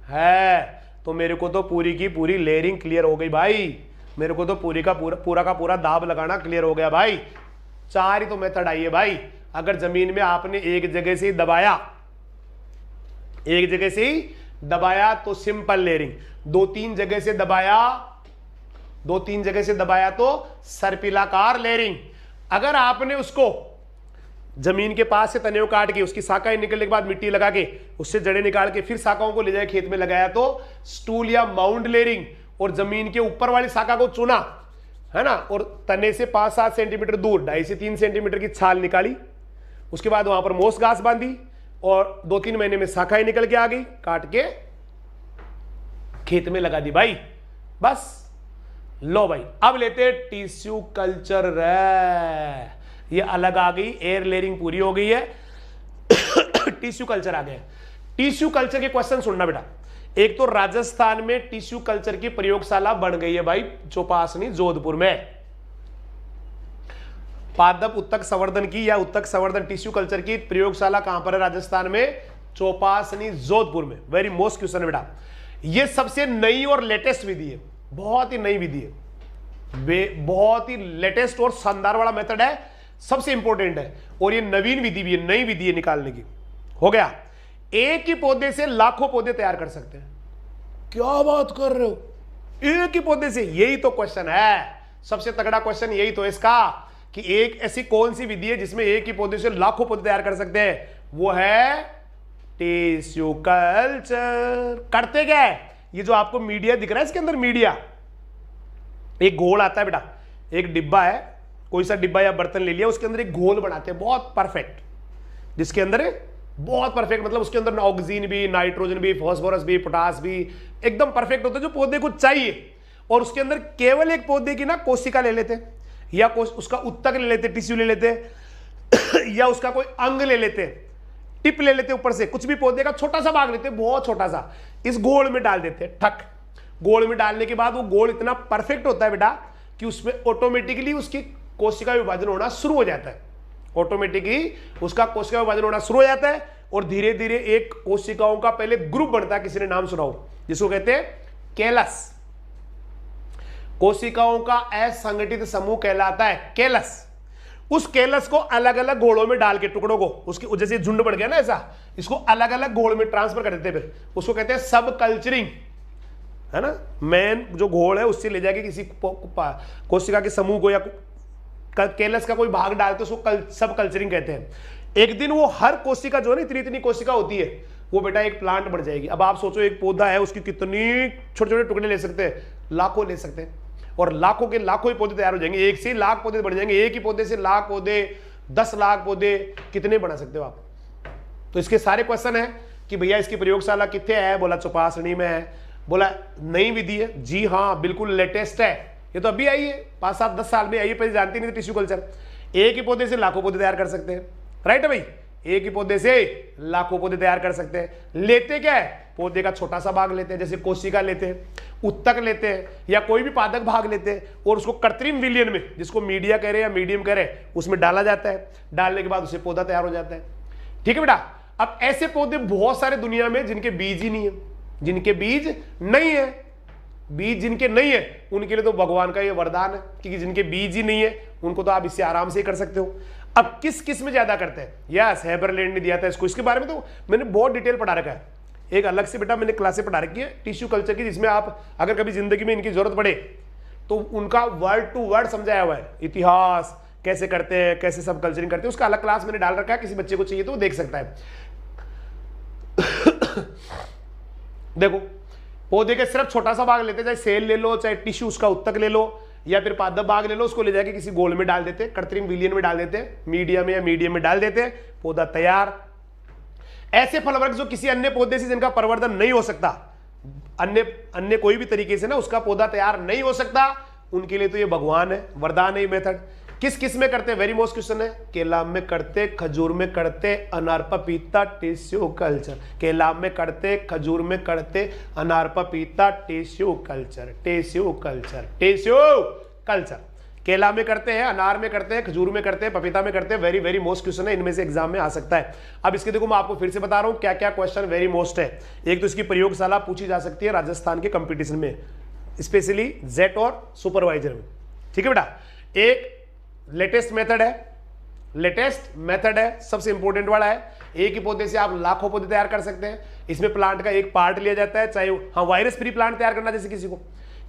हैं। तो मेरे को तो पूरी की पूरी लेयरिंग क्लियर हो गई भाई, मेरे को तो पूरा का पूरा दाब लगाना क्लियर हो गया भाई। 4 ही तो मेथड आई है भाई। अगर जमीन में आपने एक जगह से दबाया, एक जगह से ही दबाया तो सिंपल लेयरिंग, 2-3 जगह से दबाया, 2-3 जगह से दबाया तो सर्पिलाकार लेयरिंग। अगर आपने उसको जमीन के पास से तने काट के उसकी शाखाएं निकलने के बाद मिट्टी लगा के उससे जड़ें निकाल के फिर शाखाओं को ले जाए खेत में लगाया तो स्टूल या माउंट लेयरिंग। और जमीन के ऊपर वाली शाखा को चुना, है ना, और तने से 5-7 सेंटीमीटर दूर 2.5 से 3 सेंटीमीटर की छाल निकाली, उसके बाद वहां पर मोस घास बांधी और 2-3 महीने में शाखाएं निकल के आ गई, काट के खेत में लगा दी भाई। बस लो भाई, अब लेते हैं टिश्यू कल्चर। ये अलग आ गई, एयर लेयरिंग पूरी हो गई है, टिश्यू कल्चर आ गया। टिश्यू कल्चर के क्वेश्चन सुनना बेटा। एक तो राजस्थान में टिश्यू कल्चर की प्रयोगशाला बन गई है भाई, चौपासनी जोधपुर में। पादप उत्तक संवर्धन की या उत्तक संवर्धन टिश्यू कल्चर की प्रयोगशाला कहां पर है? राजस्थान में, चौपासनी जोधपुर में। वेरी मोस्ट क्वेश्चन बेटा। यह सबसे नई और लेटेस्ट विधि है, बहुत ही नई विधि है, बहुत ही लेटेस्ट और शानदार वाला मेथड है, सबसे इंपॉर्टेंट है। और ये नवीन विधि भी है, नई विधि है निकालने की। हो गया, एक ही पौधे से लाखों पौधे तैयार कर सकते हैं। क्या बात कर रहे हो, एक ही पौधे से? यही तो क्वेश्चन है, सबसे तगड़ा क्वेश्चन यही तो इसका, कि एक ऐसी कौन सी विधि है जिसमें एक ही पौधे से लाखों पौधे तैयार कर सकते हैं? वो है टिश्यू कल्चर। करते क्या है? ये जो आपको मीडिया दिख रहा है, इसके अंदर मीडिया, एक घोल आता है बेटा, एक डिब्बा है, कोई सा डिब्बा या बर्तन ले लिया, उसके अंदर एक घोल बनाते हैं बहुत परफेक्ट, जिसके अंदर बहुत परफेक्ट, मतलब उसके अंदर ऑक्सीजन भी, नाइट्रोजन भी, फास्फोरस भी, पोटास भी एकदम परफेक्ट होता है जो पौधे को चाहिए। और उसके अंदर केवल एक पौधे की ना कोशिका ले लेते, या उसका उत्तक ले लेते, टिश्यू ले लेते, या उसका कोई अंग ले लेते, टिप ले लेते, ऊपर से कुछ भी पौधे का छोटा सा भाग लेते, बहुत छोटा सा, इस गोल में डाल देते। ठक, गोल में डालने के बाद वो गोल इतना परफेक्ट होता है बेटा कि उसमें ऑटोमेटिकली उसकी कोशिका विभाजन होना शुरू हो जाता है। ऑटोमेटिकली उसका कोशिका विभाजन होना शुरू हो जाता है और धीरे धीरे एक कोशिकाओं का पहले ग्रुप बनता है। किसी ने नाम सुना हो, जिसको कहते हैं कैलस। कोशिकाओं का असंगठित समूह कहलाता है कैलस। उस कैलस को अलग अलग घोड़ों में डाल के, टुकड़ों को, उसकी जैसे झुंड बढ़ गया ना ऐसा, इसको अलग अलग घोड़ में ट्रांसफर कर देते हैं। फिर उसको कहते हैं सब कल्चरिंग, है ना। मेन जो घोड़ है उससे ले जाके किसी कोशिका के समूह को या कैलस का कोई भाग डालते उसको सब कल्चरिंग कहते हैं। एक दिन वो हर कोशिका जो है ना, इतनी इतनी कोशिका होती है, वो बेटा एक प्लांट बन जाएगी। अब आप सोचो, एक पौधा है, उसकी कितनी छोटे छोटे टुकड़े ले सकते हैं, लाखों ले सकते हैं, और लाखों के लाखों ही पौधे तैयार हो जाएंगे। एक से लाख पौधे बन जाएंगे, एक ही पौधे से लाख पौधे, 10 लाख पौधे, कितने बना सकते हो आप? तो इसके सारे क्वेश्चन है कि भैया इसकी प्रयोगशाला कितने है? बोला चौपासनी में है। बोला नई विधि है? जी हाँ, बिल्कुल लेटेस्ट है, ये तो अभी आई है, 5, 7, 10 साल में आई है, पहले जानती नहीं थी टिश्यू कल्चर। एक ही पौधे से लाखों पौधे तैयार कर सकते हैं, राइट है भाई? एक ही पौधे से लाखों पौधे तैयार कर सकते हैं। लेते क्या है? पौधे का छोटा सा भाग लेते हैं, जैसे कोशिका लेते हैं, उत्तक लेते हैं, या कोई भी पादक भाग लेते हैं, और उसको कृत्रिम विलयन में, जिसको मीडिया कह रहे हैं या मीडियम कह रहे हैं, उसमें डाला जाता है। डालने के बाद उसे पौधा तैयार हो जाता है। ठीक है बेटा। अब ऐसे पौधे बहुत सारे दुनिया में जिनके बीज ही नहीं है, जिनके बीज नहीं है, बीज जिनके नहीं है उनके लिए तो भगवान का ये वरदान है, क्योंकि जिनके बीज ही नहीं है उनको तो आप इससे आराम से कर सकते हो। अब किस किस में ज्यादा करते हैं? यस, हेबरलैंड ने दिया था इसको, इसके बारे में तो मैंने बहुत डिटेल पढ़ा रखा है। एक अलग से बेटा मैंने क्लासें पढ़ा रखी है टिश्यू कल्चर की, जिसमें आप अगर कभी जिंदगी में इनकी जरूरत पड़े तो उनका वर्ड टू वर्ड समझाया हुआ है। इतिहास कैसे करते हैं, कैसे सब कल्चरिंग करते हैं, उसका अलग क्लास मैंने डाल रखा है, किसी बच्चे को चाहिए तो वो देख सकता है। देखो, पौधे के सिर्फ छोटा सा भाग लेते, चाहे सेल ले लो, चाहे टिश्यू उसका उत्तक ले लो, या फिर पादप भाग ले लो, उसको ले जाके किसी गोल में डाल देते, कृत्रिम विलयन में डाल देते, मीडिया में या मीडियम में डाल देते, पौधा तैयार। ऐसे फल वर्ग जो किसी अन्य पौधे से जिनका परिवर्धन नहीं हो सकता, अन्य कोई भी तरीके से ना उसका पौधा तैयार नहीं हो सकता, उनके लिए तो ये भगवान है, वरदान है ये मेथड। किस किस में करते हैं? वेरी मोस्ट क्वेश्चन है। केला में करते, खजूर में करते, अनार पपीता, टिश्यू कल्चर। केला में करते, खजूर में करते, अनार पपीता, tissue culture, tissue culture, tissue culture. केला में करते हैं, अनार में करते हैं, खजूर में करते हैं, पपीता में करते हैं। वेरी वेरी मोस्ट क्वेश्चन है, इनमें से एग्जाम में आ सकता है। अब इसके देखो मैं आपको फिर से बता रहा हूं क्या क्या क्वेश्चन वेरी मोस्ट है। एक तो इसकी प्रयोगशाला पूछी जा सकती है राजस्थान के कंपटीशन में, स्पेशली जेट और सुपरवाइजर में। ठीक है बेटा। एक लेटेस्ट मेथड है, लेटेस्ट मेथड है, सबसे इंपॉर्टेंट वाला है। एक ही पौधे से आप लाखों पौधे तैयार कर सकते हैं। इसमें प्लांट का एक पार्ट लिया जाता है, चाहे हाँ वायरस फ्री प्लांट तैयार करना, जैसे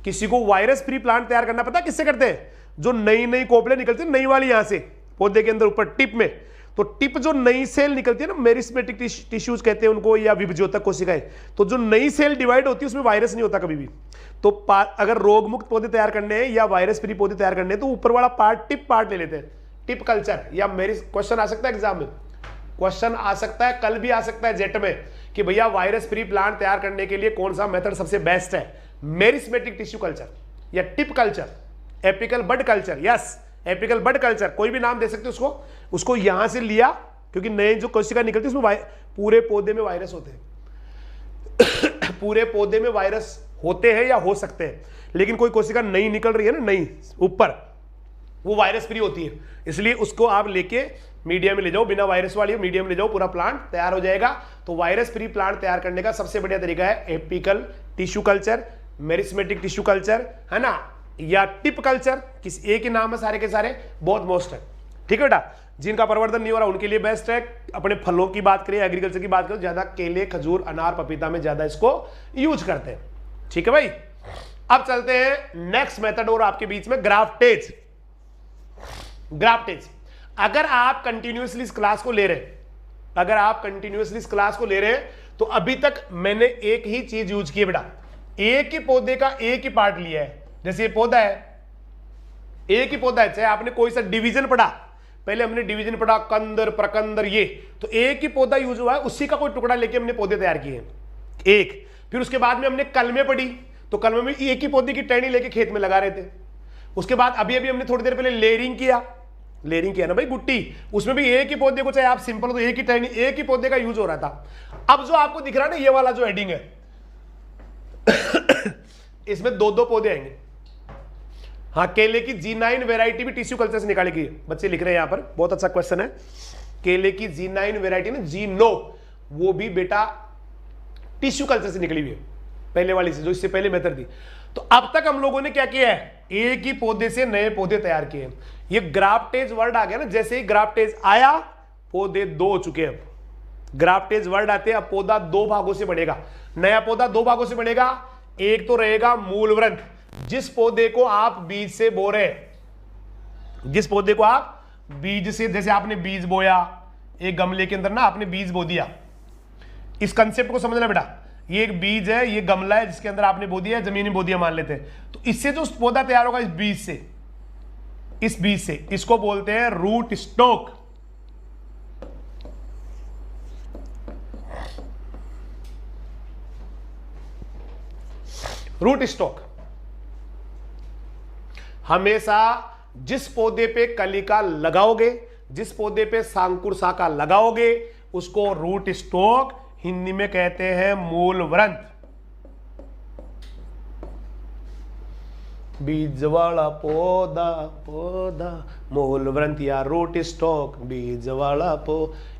किसी को वायरस फ्री प्लांट तैयार करना पता किससे करते हैं? जो नई नई कोपले निकलती है, नई वाली यहां से पौधे के अंदर ऊपर टिप में, तो टिप जो नई सेल निकलती है ना, मेरिस्मेटिक टिश्यूज कहते हैं उनको, या विभज्योतक कोशिकाएं, तो जो नई सेल डिवाइड होती है उसमें वायरस नहीं होता कभी भी। तो अगर रोग मुक्त पौधे तैयार करने हैं या वायरस फ्री पौधे तैयार करने हैं तो ऊपर वाला पार्ट टिप पार्ट ले लेते हैं, टिप कल्चर। या मेरी क्वेश्चन आ सकता है एग्जाम में, क्वेश्चन आ सकता है, कल भी आ सकता है जेट में कि भैया वायरस फ्री प्लांट तैयार करने के लिए कौन सा मेथड सबसे बेस्ट है, मेरिस्मेटिक टिश्यू कल्चर या टिप कल्चर, एपिकल बड कल्चर, यस एपिकल बड कल्चर, कोई भी नाम दे सकते हो उसको यहां से लिया क्योंकि नए जो कोशिका निकलती है उसमें पूरे पौधे में वायरस होते हैं पूरे पौधे में वायरस होते हैं या हो सकते हैं, लेकिन कोई कोशिका नई निकल रही है ना, नई ऊपर, वो वायरस फ्री होती है, इसलिए उसको आप लेके मीडिया में ले जाओ, बिना वायरस वाली मीडिया में ले जाओ, पूरा प्लांट तैयार हो जाएगा। तो वायरस फ्री प्लांट तैयार करने का सबसे बढ़िया तरीका है apical tissue culture, meristematic tissue culture, है ना, या टिप कल्चर, किस एक ही नाम है सारे के सारे, बहुत मोस्ट है। ठीक है बेटा, जिनका प्रवर्धन नहीं हो रहा उनके लिए बेस्ट है। अपने फलों की बात करें, एग्रीकल्चर की बात करें, ज्यादा केले, खजूर, अनार, पपीता में ज्यादा इसको यूज करते हैं। ठीक है भाई, अब चलते हैं नेक्स्ट मेथड और आपके बीच में ग्राफ्टेज। ग्राफ्टेज, अगर आप कंटिन्यूअसली इस क्लास को ले रहे हैं, अगर आप कंटिन्यूअसली इस क्लास को ले रहे हैं तो अभी तक मैंने एक ही चीज यूज की है बेटा, एक ही पौधे का एक ही पार्ट लिया है। जैसे ये पौधा है, एक ही पौधा है, चाहे आपने कोई सा डिवीजन पढ़ा, पहले हमने डिवीजन पढ़ा कंदर प्रकंदर, ये तो एक ही पौधा यूज हुआ है, उसी का कोई टुकड़ा लेके हमने पौधे तैयार किए एक। फिर उसके बाद में हमने कलमे पढ़ी, तो कलमे में एक ही पौधे की टहनी लेके खेत में लगा रहे थे। उसके बाद अभी अभी हमने थोड़ी देर पहले लेयरिंग किया, लेयरिंग किया ना भाई गुट्टी, उसमें भी एक ही पौधे को, चाहे आप सिंपल तो एक ही टहनी, एक ही पौधे का यूज हो रहा था। अब जो आपको दिख रहा है ना ये वाला जो हेडिंग है इसमें दो दो पौधे आएंगे। हाँ, केले की G9 वैरायटी भी टिश्यू कल्चर से निकाली गई है, बच्चे लिख रहे हैं यहां पर, बहुत अच्छा क्वेश्चन है। केले की G9 वैरायटी ना, G9, वो भी बेटा टिश्यू कल्चर से निकली हुई है, पहले वाली से, जो इससे पहले मेथड थी। तो अब तक हम लोगों ने क्या किया है, एक ही पौधे से नए पौधे तैयार किए हैं। ये ग्राफ्टेज वर्ड आ गया ना, जैसे ही ग्राफ्टेज आया पौधे दो हो चुके हैं। अब ग्राफ्टेज वर्ड आते हैं, अब पौधा दो भागों से बढ़ेगा, नया पौधा दो भागों से बढ़ेगा। एक तो रहेगा मूलवृंत, जिस पौधे को आप बीज से बो रहे हैं, जिस पौधे को आप बीज से, जैसे आपने बीज बोया एक गमले के अंदर ना, आपने बीज बो दिया, इस कंसेप्ट को समझना बेटा, ये एक बीज है, ये गमला है जिसके अंदर आपने बो दिया, जमीन में बो दिया मान लेते हैं, तो इससे जो पौधा तैयार होगा इस बीज से, इस बीज से, इसको बोलते हैं रूट स्टॉक। रूट स्टॉक हमेशा जिस पौधे पे कलिका लगाओगे, जिस पौधे पे सांकुर शाखा लगाओगे, उसको रूट स्टॉक हिंदी में कहते हैं मूलवृंत। बीज वाला पौधा, पौधा मूलवृंत या रूट स्टॉक, बीज वाला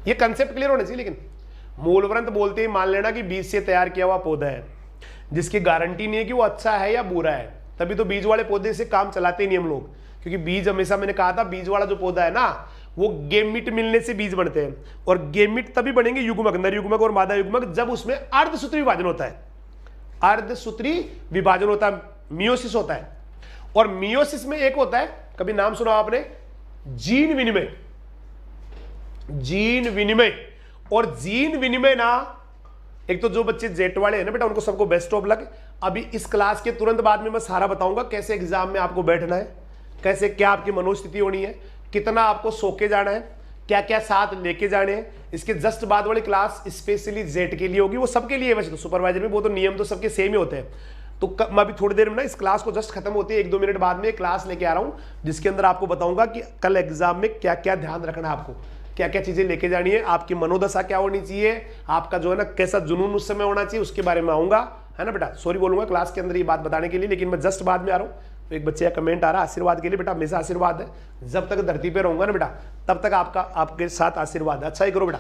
ये कंसेप्ट क्लियर होना चाहिए। लेकिन मूलवृंत बोलते ही मान लेना कि बीज से तैयार किया हुआ पौधा है, जिसकी गारंटी नहीं है कि वो अच्छा है या बुरा है, तभी तो बीज वाले पौधे से काम चलाते नहीं हम लोग, क्योंकि बीज हमेशा, मैंने कहा था, बीज वाला जो पौधा है ना, वो गेमिट मिलने से बीज बनते हैं, और गेमिट तभी बनेंगे युग्मक, नर युग्मक और मादा युग्मक, जब उसमें अर्धसूत्री विभाजन होता है। अर्धसूत्री विभाजन होता है, मियोसिस होता है। और मियोसिस में एक होता है, कभी नाम सुना आपने, जीन विनिमय। जीन विनिमय, और जीन विनिमय ना, एक तो जो बच्चे जेट वाले हैं ना बेटा, उनको सबको बेस्ट ऑफ लक। अभी इस क्लास के तुरंत बाद में मैं सारा बताऊंगा कैसे एग्जाम में आपको बैठना है, कैसे क्या आपकी मनोस्थिति होनी है, कितना आपको सो के जाना है, क्या क्या साथ लेके जाने हैं। इसके जस्ट बाद वाली क्लास स्पेशली जेट के लिए होगी, वो सबके लिए वैसे तो सुपरवाइजर में, वो तो नियम तो सबके सेम ही होते हैं। तो मैं अभी थोड़ी देर में ना इस क्लास को जस्ट खत्म होती है, 1-2 मिनट बाद में क्लास लेके आ रहा हूं, जिसके अंदर आपको बताऊंगा कि कल एग्जाम में क्या क्या ध्यान रखना है, आपको क्या क्या चीजें लेके जानी है, आपकी मनोदशा क्या होनी चाहिए, आपका जो है ना कैसा जुनून उस समय होना चाहिए, उसके बारे में आऊंगा, है ना बेटा। सॉरी बोलूंगा क्लास के अंदर ये बात बताने के लिए, लेकिन मैं जस्ट बाद में आ रहा हूँ। तो एक बच्चे का कमेंट आ रहा है आशीर्वाद के लिए, बेटा हमेशा आशीर्वाद है, जब तक धरती पे रहूंगा ना बेटा तब तक आपका, आपके साथ आशीर्वाद है। अच्छा ही करो बेटा,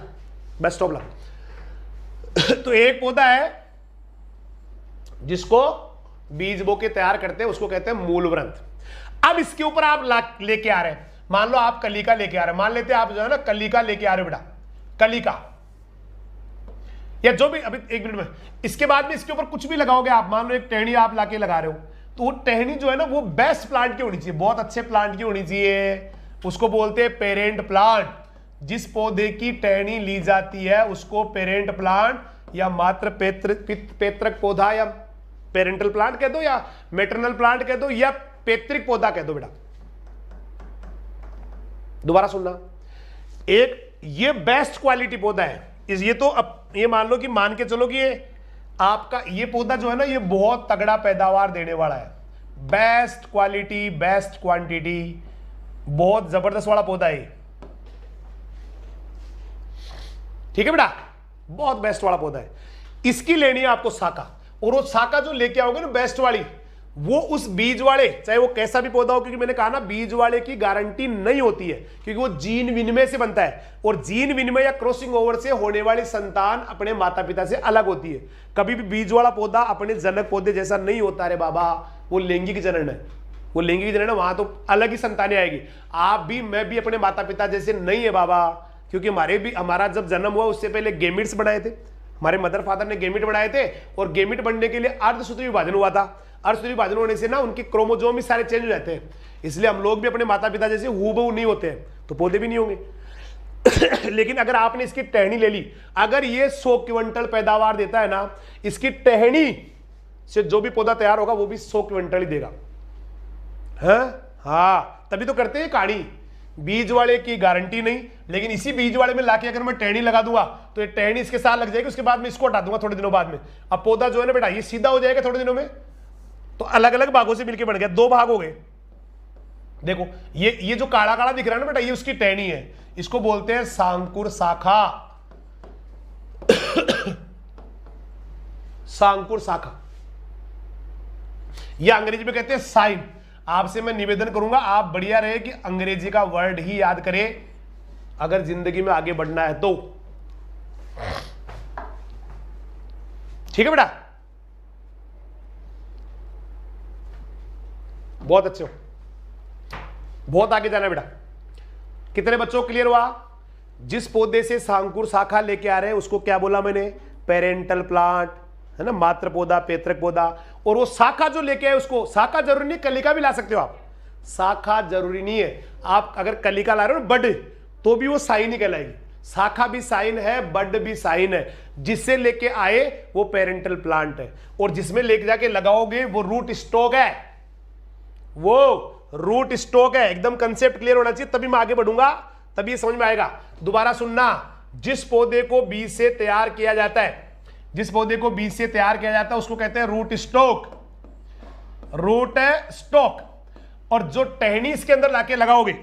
बेस्ट ऑफ लक। तो एक पौधा है जिसको बीज बो के तैयार करते हैं, उसको कहते हैं मूलवृंत। अब इसके ऊपर आप लेके आ रहे हैं, मान लो आप कलिका लेके आ रहे हैं, मान लेते हैं आप जो है ना कलिका लेके आ रहे हो बेटा, कलिका या जो भी, अभी 1 मिनट में, इसके बाद में इसके ऊपर कुछ भी लगाओगे आप, मान लो एक टहनी आप लाके लगा रहे हो, तो वो टहनी जो है ना वो बेस्ट प्लांट की होनी चाहिए, बहुत अच्छे प्लांट की होनी चाहिए, उसको बोलते हैं पेरेंट प्लांट। जिस पौधे की टहनी ली जाती है उसको पेरेंट प्लांट या मात्र पैतृक पौधा या पेरेंटल प्लांट कह दो, या मेटरनल प्लांट कह दो, या पैतृक पौधा कह दो बेटा। दोबारा सुनना, एक ये बेस्ट क्वालिटी पौधा है। ये तो अब ये मान लो कि मान के चलो कि ये आपका ये पौधा जो है ना, ये बहुत तगड़ा पैदावार देने वाला है। बेस्ट क्वालिटी, बेस्ट क्वांटिटी, बहुत जबरदस्त वाला पौधा है। ठीक है बेटा, बहुत बेस्ट वाला पौधा है। इसकी लेनी है आपको शाखा, और वो शाखा जो लेके आओगे ना बेस्ट वाली, वो उस बीज वाले, चाहे वो कैसा भी पौधा हो, क्योंकि मैंने कहा ना बीज वाले की गारंटी नहीं होती है, क्योंकि वो जीन विनिमय से बनता है, और जीन विनिमय या क्रॉसिंग ओवर से होने वाली संतान अपने माता पिता से अलग होती है। कभी भी बीज वाला पौधा अपने जनक पौधे जैसा नहीं होता। अरे बाबा, वो लैंगिक जनन है, वो लैंगिक जनन है, वहां तो अलग ही संतानें आएगी। आप भी मैं भी अपने माता पिता जैसे नहीं है बाबा, क्योंकि हमारा जब जन्म हुआ उससे पहले गेमिट्स बनाए थे, हमारे मदर फादर ने गेमिट बनाए थे, और गेमिट बनने के लिए अर्धसूत्री विभाजन हुआ था। अर्धसूत्री विभाजन होने से ना उनके क्रोमोजोम भी सारे चेंज हो जाते हैं, इसलिए हम लोग भी अपने माता पिता जैसे हूबहू नहीं होते हैं, तो पौधे भी नहीं होंगे। लेकिन अगर आपने इसकी टहनी ले ली, अगर ये 100 क्विंटल पैदावार देता है ना, इसकी टहनी से जो भी पौधा तैयार होगा वो भी 100 क्विंटल ही देगा। हाँ, तभी तो करते हैं कहानी। बीज वाले की गारंटी नहीं, लेकिन इसी बीज वाले में लाके अगर मैं टहनी लगा दूंगा तो ये टहनी इसके साथ लग जाएगी, उसके बाद में इसको हटा दूंगा थोड़े दिनों बाद में। अब पौधा जो है ना बेटा, ये सीधा हो जाएगा थोड़े दिनों में, तो अलग अलग भागों से मिलकर बन गया, 2 भाग हो गए। देखो ये जो काला काला दिख रहा है ना बेटा, ये उसकी टहनी है, इसको बोलते हैं सांकुर शाखा। सांकुर शाखा, यह अंग्रेजी में कहते हैं साइन। आपसे मैं निवेदन करूंगा, आप बढ़िया रहे कि अंग्रेजी का वर्ड ही याद करें अगर जिंदगी में आगे बढ़ना है तो। ठीक है बेटा, बहुत अच्छे हो, बहुत आगे जाना है बेटा। कितने बच्चों को क्लियर हुआ? जिस पौधे से सांकुर शाखा लेके आ रहे हैं उसको क्या बोला मैंने? पेरेंटल प्लांट, है ना, मात्र पौधा, पैतृक पौधा। और वो शाखा जो लेके आए उसको, शाखा जरूरी नहीं, कलिका भी ला सकते हो आप, शाखा जरूरी नहीं है। आप अगर कलिका ला रहे हो बड, तो भी वो साइन ही कहलाएगी। शाखा भी साइन है, बड भी साइन है। जिससे लेके आए वो पेरेंटल प्लांट है, और जिसमें लेके जाके लगाओगे वो रूट स्टॉक है, वो रूट स्टॉक है। एकदम कंसेप्ट क्लियर होना चाहिए, तभी मैं आगे बढ़ूंगा, तभी समझ में आएगा। दोबारा सुनना, जिस पौधे को बीज से तैयार किया जाता है, जिस पौधे को बीज से तैयार किया जाता है उसको कहते हैं रूट स्टॉक, रूट स्टॉक। और जो टहनी इसके अंदर लाके लगाओगे,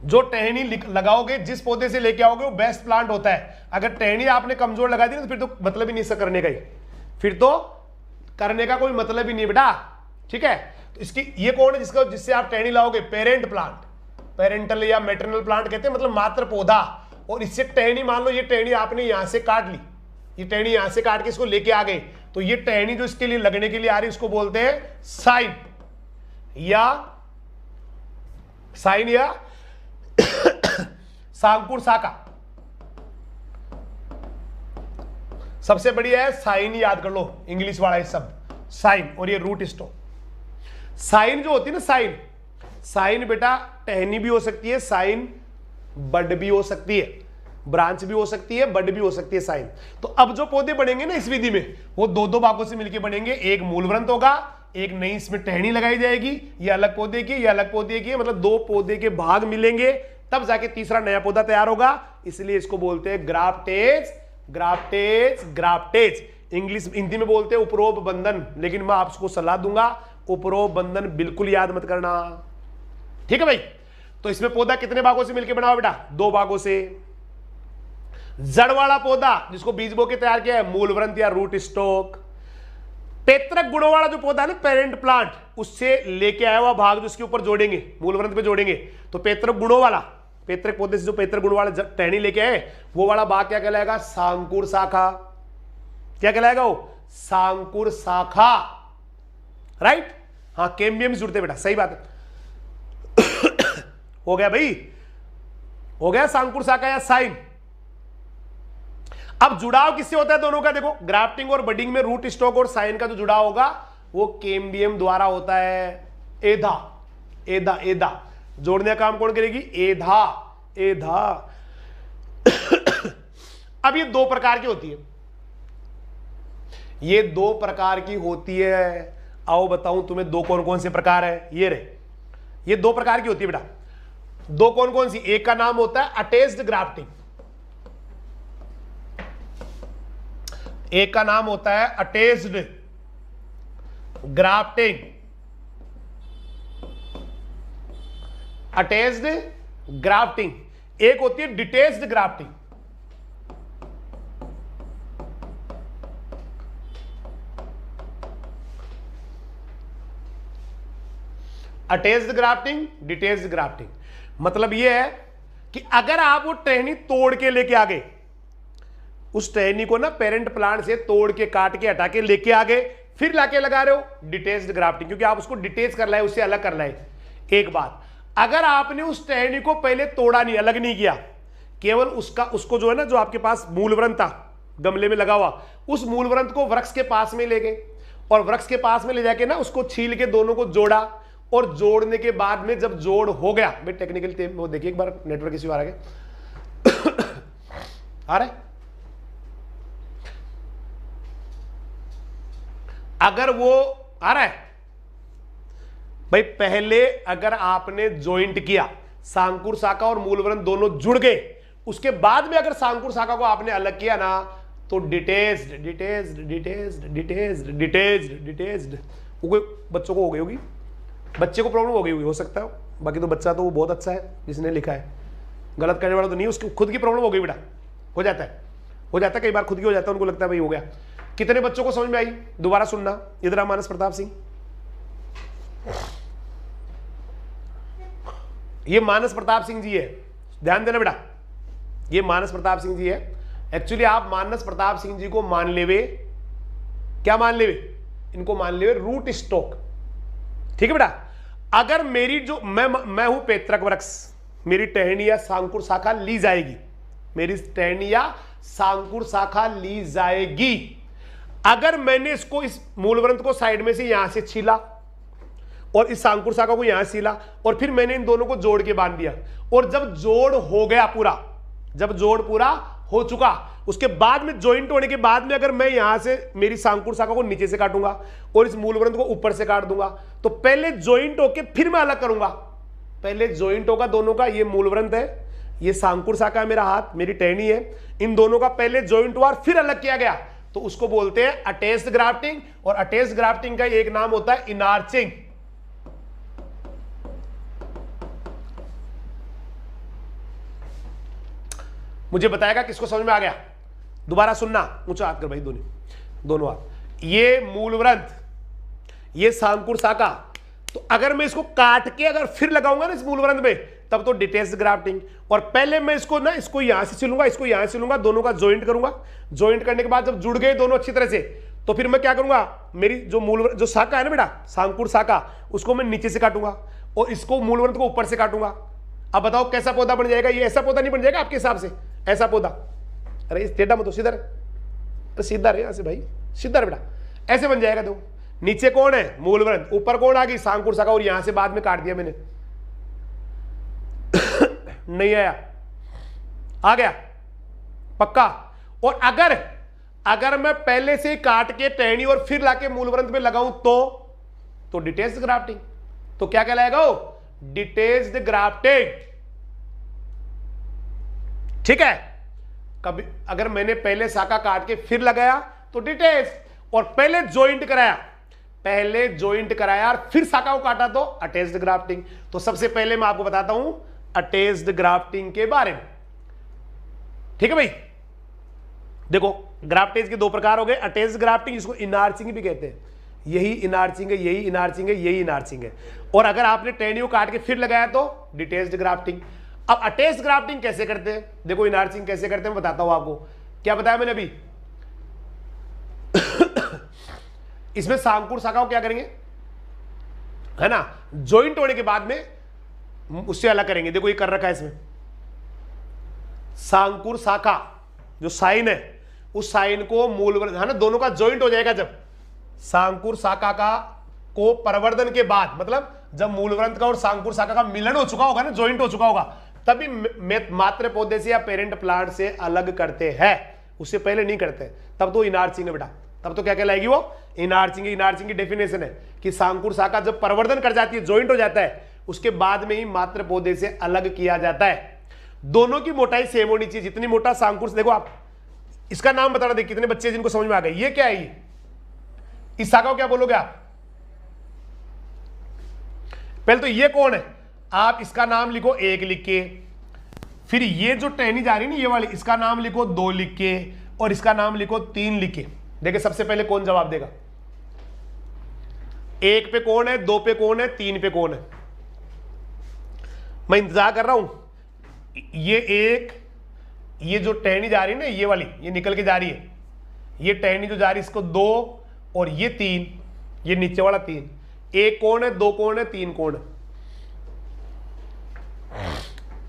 जो टहनी लगाओगे, जिस पौधे से लेके आओगे वो बेस्ट प्लांट होता है। अगर टहनी आपने कमजोर लगा दी तो फिर तो मतलब ही नहीं इसका करने का ही, फिर तो करने का कोई मतलब ही नहीं बेटा। ठीक है, तो इसकी ये कौन है जिससे आप टहनी लाओगे? पेरेंट प्लांट, पेरेंटल या मैटरनल प्लांट कहते हैं, मतलब मात्र पौधा। और इससे टहनी, मान लो ये टहनी आपने यहां से काट ली, ये टहनी यहां से काट के इसको लेके आ गए, तो ये टहनी जो इसके लिए लगने के लिए आ रही है उसको बोलते हैं साइन या सांकुर शाखा। सबसे बढ़िया है साइन, याद कर लो इंग्लिश वाला ये शब्द साइन। और ये रूट स्टॉक, साइन जो होती है ना, साइन, साइन बेटा टहनी भी हो सकती है, साइन बड भी हो सकती है, ब्रांच भी हो सकती है, बड भी हो सकती है, साइन। तो अब जो पौधे बनेंगे ना इस विधि में, वो 2-2 भागों से मिलकर बनेंगे। एक मूल ग्रंथ होगा, एक नई इसमें टहनी लगाई जाएगी, ये अलग पौधे की, ये अलग पौधे की, मतलब 2 पौधे के भाग मिलेंगे, तब जाके तीसरा नया पौधा तैयार होगा। इसलिए इसको बोलते हैं ग्राफ्टेज, ग्राफ्टेज, ग्राफ्टेज। इंग्लिश हिंदी में बोलते हैं उपरोप बंधन, लेकिन मैं आपको सलाह दूंगा उपरोप बंधन बिल्कुल याद मत करना। ठीक है भाई, तो इसमें पौधा कितने भागों से मिलकर बना हुआ बेटा? 2 भागों से। जड़ वाला पौधा जिसको बीज बो के तैयार किया है, मूल ग्रंथ या रूट स्टॉक। पैतृक गुणों वाला जो पौधा है ना, पेरेंट प्लांट, उससे लेके आया हुआ भाग जो इसके ऊपर जोड़ेंगे, मूल ग्रंथ पे जोड़ेंगे, तो पैतृक गुणों वाला, पैतृक पौधे से जो पैतृक गुण वाला टहनी लेके आए, वो वाला भाग क्या कहलाएगा? सांकुर शाखा। क्या कहलाएगा वो? सांकुर शाखा। राइट, हाँ, कैम्बियम से जुड़ते बेटा, सही बात है। हो गया भाई, हो गया सांकुर शाखा या साइन। अब जुड़ाव किससे होता है दोनों का? देखो, ग्राफ्टिंग और बडिंग में रूट स्टॉक और साइन का जो जुड़ाव होगा वो कैम्बियम द्वारा होता है। एधा, एधा, एधा जोड़ने का काम कौन करेगी? एधा, एधा। अब ये 2 प्रकार की होती है, ये 2 प्रकार की होती है। आओ बताऊं तुम्हें 2 कौन कौन से प्रकार है। ये रहे, ये 2 प्रकार की होती है बेटा। दो कौन कौन सी, एक का नाम होता है अटैच्ड ग्राफ्टिंग, एक का नाम होता है अटैच्ड ग्राफ्टिंग, अटैच्ड ग्राफ्टिंग, एक होती है detached grafting. Attached grafting, detached grafting मतलब यह है कि अगर आप वो टहनी तोड़ के लेके आ गए, उस टहनी को ना पेरेंट प्लांट से तोड़ के काट के हटा के लेके आ गए, फिर लाके लगा रहे हो, डिटेच्ड ग्राफ्टिंग, क्योंकि आप उसको डिटेच कर लाए, उससे अलग कर लाए। एक बात, अगर आपने उस टहनी को पहले तोड़ा नहीं, अलग नहीं किया, केवल उसको जो है ना, जो आपके पास मूलवृंत था गमले में लगा हुआ, उस मूलवृंत को वृक्ष के पास में ले गए और वृक्ष के पास में ले जाके ना उसको छील के दोनों को जोड़ा, और जोड़ने के बाद में जब जोड़ हो गया, भाई टेक्निकल वो देखिए एक बार, नेटवर्क इश्यू आ रहा है आ रहा है, अगर वो आ रहा है भाई, पहले अगर आपने ज्वाइंट किया, सांकुर शाखा और मूलवृंत दोनों जुड़ गए, उसके बाद में अगर सांकुर शाखा को आपने अलग किया ना, तो detached detached detached detached detached detached, वो बच्चों को हो गई होगी, बच्चे को प्रॉब्लम हो गई होगी, हो सकता है, बाकी तो बच्चा तो वो बहुत अच्छा है जिसने लिखा है, गलत करने वाला तो नहीं, उसकी खुद की प्रॉब्लम हो गई बेटा, हो जाता है कई बार खुद की हो जाता है, उनको लगता है भाई हो गया। कितने बच्चों को समझ में आई, दोबारा सुनना, इधर मानस प्रताप सिंह, ये मानस प्रताप सिंह जी है, ध्यान देना बेटा, ये मानस प्रताप सिंह जी है। एक्चुअली आप मानस प्रताप सिंह जी को मान लेवे, क्या मान लेवे, इनको मान लेवे रूट स्टॉक, ठीक है बेटा। अगर मेरी जो मैं हूं पेत्रक वृक्ष, मेरी टहनी या सांकुर शाखा ली जाएगी, मेरी टहनी या सांकुर शाखा ली जाएगी, अगर मैंने इसको, इस मूलवृंत को साइड में से यहां से छीला और इस सांकुर शाखा को यहां छीला, और फिर मैंने इन दोनों को जोड़ के बांध दिया, और जब जोड़ हो गया पूरा, जब जोड़ पूरा हो चुका, उसके बाद में ज्वाइंट होने के बाद में अगर मैं यहां से मेरी सांकुर शाखा को नीचे से काटूंगा और इस मूलवृंत को ऊपर से काट दूंगा, तो पहले ज्वाइंट होके फिर मैं अलग करूंगा, पहले ज्वाइंट होगा दोनों का, ये मूलवृंत है, ये सांकुर शाखा है, मेरा हाथ, मेरी टहनी है, इन दोनों का पहले ज्वाइंट हुआ फिर अलग किया गया, तो उसको बोलते हैं अटैच्ड ग्राफ्टिंग। और अटैच्ड ग्राफ्टिंग का एक नाम होता है इनार्चिंग। मुझे बताएगा किसको समझ में आ गया, दोबारा सुनना, ऊंचा हाथ कर भाई, दोनों हाथ, ये मूलवृंत, ये सांकुर शाखा, तो अगर मैं इसको काट के अगर फिर लगाऊंगा ना इस मूलवृंत में, तब तो डिटेच्ड ग्राफ्टिंग। और पहले मैं इसको ना, इसको यहां से सिलूंगा, इसको यहां से सिलूंगा, दोनों का ज्वाइंट करूंगा, ज्वाइंट करने के बाद जब जुड़ गए दोनों अच्छी तरह से, तो फिर मैं क्या करूंगा, मेरी जो शाखा है ना बेटा, सांकुर शाखा, उसको मैं नीचे से काटूंगा और इसको मूलवृंत को ऊपर से काटूंगा। अब बताओ कैसा पौधा बन जाएगा, ये ऐसा पौधा नहीं बन जाएगा आपके हिसाब से, ऐसा पौधा, अरे इस टेढ़ा मत हो, सीधा अरे सीधा रहे ऐसे भाई, सीधा बेटा, ऐसे बन जाएगा। दो नीचे कौन है, मूलवृंत, ऊपर कौन आ गई, सांकुर शाखा, और यहां से बाद में काट दिया मैंने नहीं आया, आ गया पक्का। और अगर मैं पहले से काट के टहनी और फिर लाके मूलवृंत में लगाऊं तो डिटेच्ड ग्राफ्टिंग, तो क्या कहलाएगा वो, डिटेच्ड ग्राफ्टिंग, ठीक है। कभी अगर मैंने पहले शाखा काट के फिर लगाया तो डिटेच, और पहले ज्वाइंट कराया और फिर शाखा को काटा तो अटैच्ड ग्राफ्टिंग। तो सबसे पहले मैं आपको बताता हूं अटैच्ड ग्राफ्टिंग के बारे में, ठीक है भाई। देखो ग्राफ्टेज के दो प्रकार हो गए, अटैच्ड ग्राफ्टिंग, इसको इनार्चिंग भी कहते हैं, यही इनार्चिंग है, यही इनार्चिंग है, यही इनार्चिंग है। और अगर आपने टहनियों काट के फिर लगाया तो डिटेच्ड ग्राफ्टिंग। अब अटैच्ड ग्राफ्टिंग कैसे करते हैं, देखो इनार्चिंग कैसे करते हैं मैं बताता हूं आपको। क्या बताया मैंने अभी इसमें सांकुर शाखा को क्या करेंगे, है ना, ज्वाइंट होने के बाद में उससे अलग करेंगे। देखो ये कर रखा है इसमें, सांकुर शाखा जो साइन है, उस साइन को मूलवृंत, है ना, दोनों का ज्वाइंट हो जाएगा जब सांकुर शाखा को परवर्धन के बाद, मतलब जब मूलवृंत का और सांकुर शाखा का मिलन हो चुका होगा ना, ज्वाइंट हो चुका होगा, तभी मात्र पौधे से या पेरेंट प्लांट से अलग करते हैं, उससे पहले नहीं करते। तब तो इनार्चिंग है बेटा, तब तो क्या कहलाएगी वो, इनार्चिंग। इनार्चिंग की डेफिनेशन है कि सांकुर शाखा जब परवर्धन कर जाती है, ज्वाइंट हो जाता है, उसके बाद में ही मात्र पौधे से अलग किया जाता है। दोनों की मोटाई सेम होनी चाहिए। जितनी मोटा सांकुर, देखो आप इसका नाम बताना, देखिए कितने बच्चे जिनको समझ में आ गए। ये क्या है? ये इस शाखा को क्या बोलोगे आप? पहले तो ये कौन है? आप इसका नाम लिखो 1 लिख के, फिर ये जो टहनी जा रही है ना ये वाली, इसका नाम लिखो 2 लिख के, और इसका नाम लिखो 3 लिख के। देखिए सबसे पहले कौन जवाब देगा? 1 पे कौन है, 2 पे कौन है, 3 पे कौन है? मैं इंतजार कर रहा हूं। ये 1, ये जो टहनी जा रही है ना ये वाली, ये निकल के जा रही है, ये टहनी जो जा रही है इसको 2, और ये 3, ये नीचे वाला 3। 1 कौन है, 2 कौन है, 3 कौन है?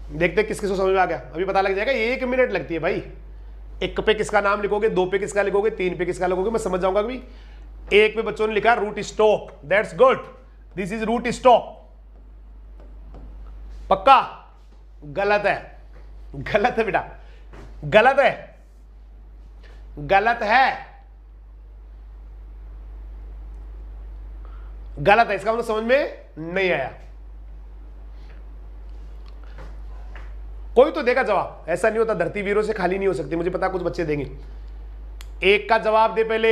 देखते किस किस को समझ में आ गया। अभी पता लग जाएगा, 1 मिनट लगती है भाई। 1 पे किसका नाम लिखोगे, 2 पे किसका लिखोगे, 3 पे किसका लिखोगे, मैं समझ जाऊंगा। कि 1 पे बच्चों ने लिखा root stock, that's good, this is root stock. पक्का? गलत है, गलत है बेटा, गलत है, गलत है, गलत है। इसका मतलब समझ में नहीं आया। कोई तो देगा जवाब, ऐसा नहीं होता, धरती वीरों से खाली नहीं हो सकती। मुझे पता कुछ बच्चे देंगे। 1 का जवाब दे पहले।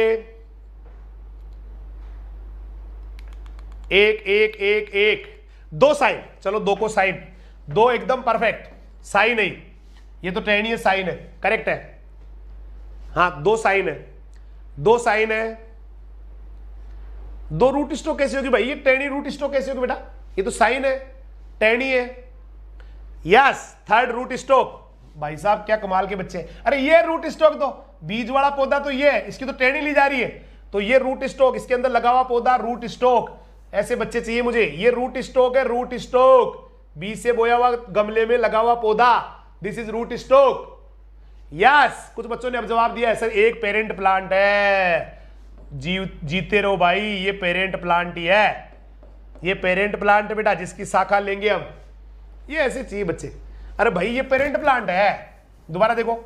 1 1 1 1 2 साइन, चलो 2 को साइन, 2 एकदम परफेक्ट। साइन नहीं, ये तो टहनी है, साइन है, करेक्ट है। हाँ 2 साइन है, 2 साइन है। 2 रूट स्ट्रोक कैसे होगी भाई? ये टहनी रूट स्ट्रोक कैसे होगी बेटा? ये तो साइन है, टहनी है। Yes, 3rd root stock. भाई साहब क्या कमाल के बच्चे। अरे ये रूट स्टॉक, तो बीज वाला पौधा तो ये है, इसकी तो टहनी ली जा रही है, तो ये रूट स्टॉक, इसके अंदर लगा हुआ पौधा रूट स्टॉक। ऐसे बच्चे चाहिए मुझे। ये रूट स्टॉक है, रूट स्टॉक, बीज से बोया हुआ गमले में लगा हुआ पौधा, this is root stock. Yes, कुछ बच्चों ने अब जवाब दिया है सर एक पेरेंट प्लांट है। जीते रहो भाई, ये पेरेंट प्लांट ही है, ये पेरेंट प्लांट है बेटा, जिसकी शाखा लेंगे हम। ये ऐसे चाहिए बच्चे। अरे भाई ये पेरेंट प्लांट है। दोबारा देखो,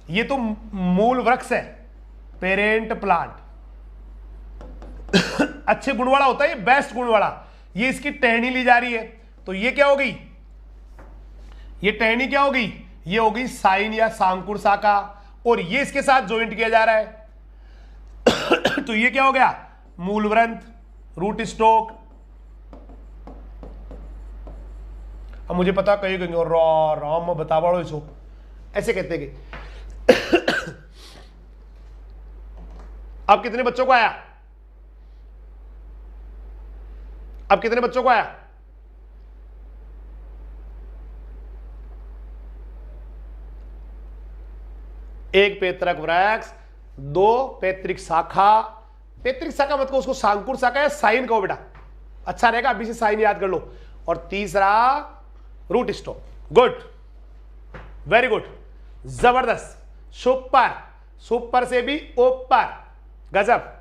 ये तो मूल वृक्ष है, पेरेंट प्लांट अच्छे गुण वाला होता है, ये बेस्ट गुण वाला। ये इसकी टहनी ली जा रही है, तो ये क्या हो गई? ये टहनी क्या हो गई? ये हो गई साइन या सांकुर शाखा, और ये इसके साथ ज्वाइंट किया जा रहा है तो ये क्या हो गया? मूलवृंत, रूट स्टॉक। अब मुझे पता कहीं कहेंगे राम बतावाड़ो इसो, ऐसे कहते हैं कि अब कितने बच्चों को आया? अब कितने बच्चों को आया? एक पैतृक वृक्ष, 2 पैतृक शाखा। पैतृक शाखा मतलब उसको सांकुर शाखा या साइन कहो बेटा, अच्छा रहेगा, अभी से साइन याद कर लो। और तीसरा root stock. Good, very good, जबरदस्त, सुपर, सुपर से भी ऊपर, गजब,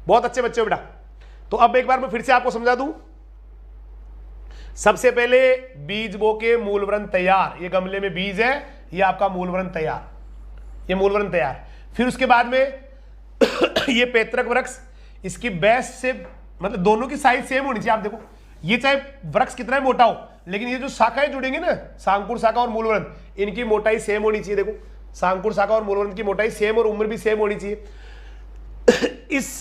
बहुत अच्छे बच्चे हो बेटा। तो अब एक बार मैं फिर से आपको समझा दूं। सबसे पहले बीज बो के मूलवृंत तैयार, ये गमले में बीज है, ये आपका मूलवृंत तैयार, ये मूलवृंत तैयार। फिर उसके बाद में ये पैतृक वृक्ष, इसकी बेस से मतलब दोनों की साइज सेम होनी चाहिए। आप देखो, ये चाहे वृक्ष कितना ही मोटा हो, लेकिन ये जो शाखाएं जुड़ेंगे ना, सांकुर शाखा और मूलवृंत, इनकी मोटाई सेम होनी चाहिए। देखो, सांकुर शाखा और मूलवृंत की मोटाई सेम और उम्र भी सेम होनी चाहिए। इस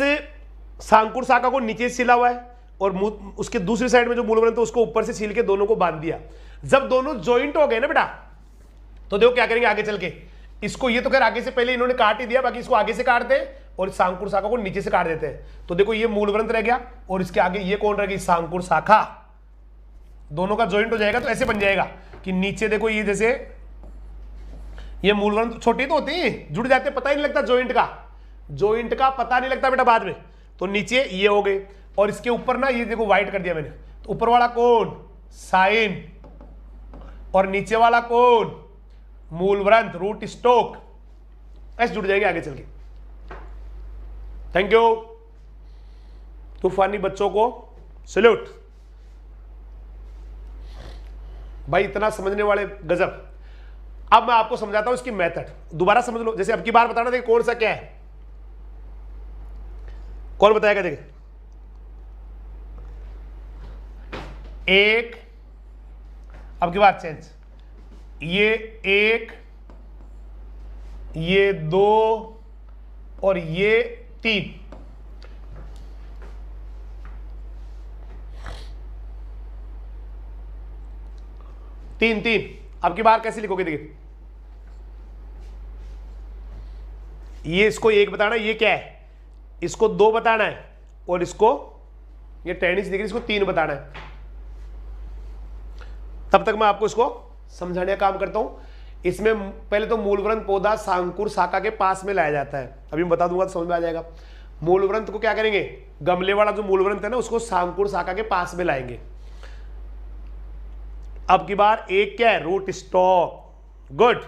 सांकुर शाखा को नीचे सिला हुआ है, और उसके दूसरी साइड में जो मूलवृंत है उसको ऊपर से छील के दोनों को बांध दिया। जब दोनों ज्वाइंट हो गए ना बेटा, तो देखो क्या करेंगे आगे चल के। इसको, ये तो खैर आगे से पहले इन्होंने काट ही दिया, बाकी इसको आगे से काटते हैं और सांकुर शाखा को नीचे से काट देते हैं। तो देखो ये मूलवृंत रह गया, और इसके आगे ये कौन रह गई? सांकुर शाखा। दोनों का ज्वाइंट हो जाएगा तो ऐसे बन जाएगा कि नीचे देखो, ये जैसे ये मूलवृंत छोटे तो होते हैं, जुड़ जाते, पता ही नहीं लगता ज्वाइंट का पता नहीं लगता बेटा बाद में। तो नीचे ये हो गए, और इसके ऊपर ना ये देखो व्हाइट कर दिया मैंने, तो ऊपर वाला कौन? साइन, और नीचे वाला कौन? मूलवृंत, रूट स्टॉक। ऐसे जुड़ जाएंगे आगे चल के। थैंक यू तूफानी बच्चों को सैल्यूट भाई, इतना समझने वाले, गजब। अब मैं आपको समझाता हूं इसकी मेथड, दोबारा समझ लो। जैसे अब की बार बताना देखिए कौन सा क्या है, कौन बताएगा? देखिए 1, अब की बात चेंज, ये 1, ये 2 और ये 3। तीन। अब की बार कैसे लिखोगे? देखिए, ये इसको 1 बताना है, ये क्या है, इसको 2 बताना है, और इसको ये टेनिस दिख रही, इसको 3 बताना है। तब तक मैं आपको इसको समझाने का काम करता हूं। इसमें पहले तो मूलवृंत पौधा सांकुर शाखा के पास में लाया जाता है, अभी मैं बता दूंगा तो समझ में आ जाएगा। मूलवृंत को क्या करेंगे, गमले वाला जो मूलवृंत है ना, उसको सांकुर शाखा के पास में लाएंगे। अब की बार एक क्या है, रूट स्टॉक। गुड।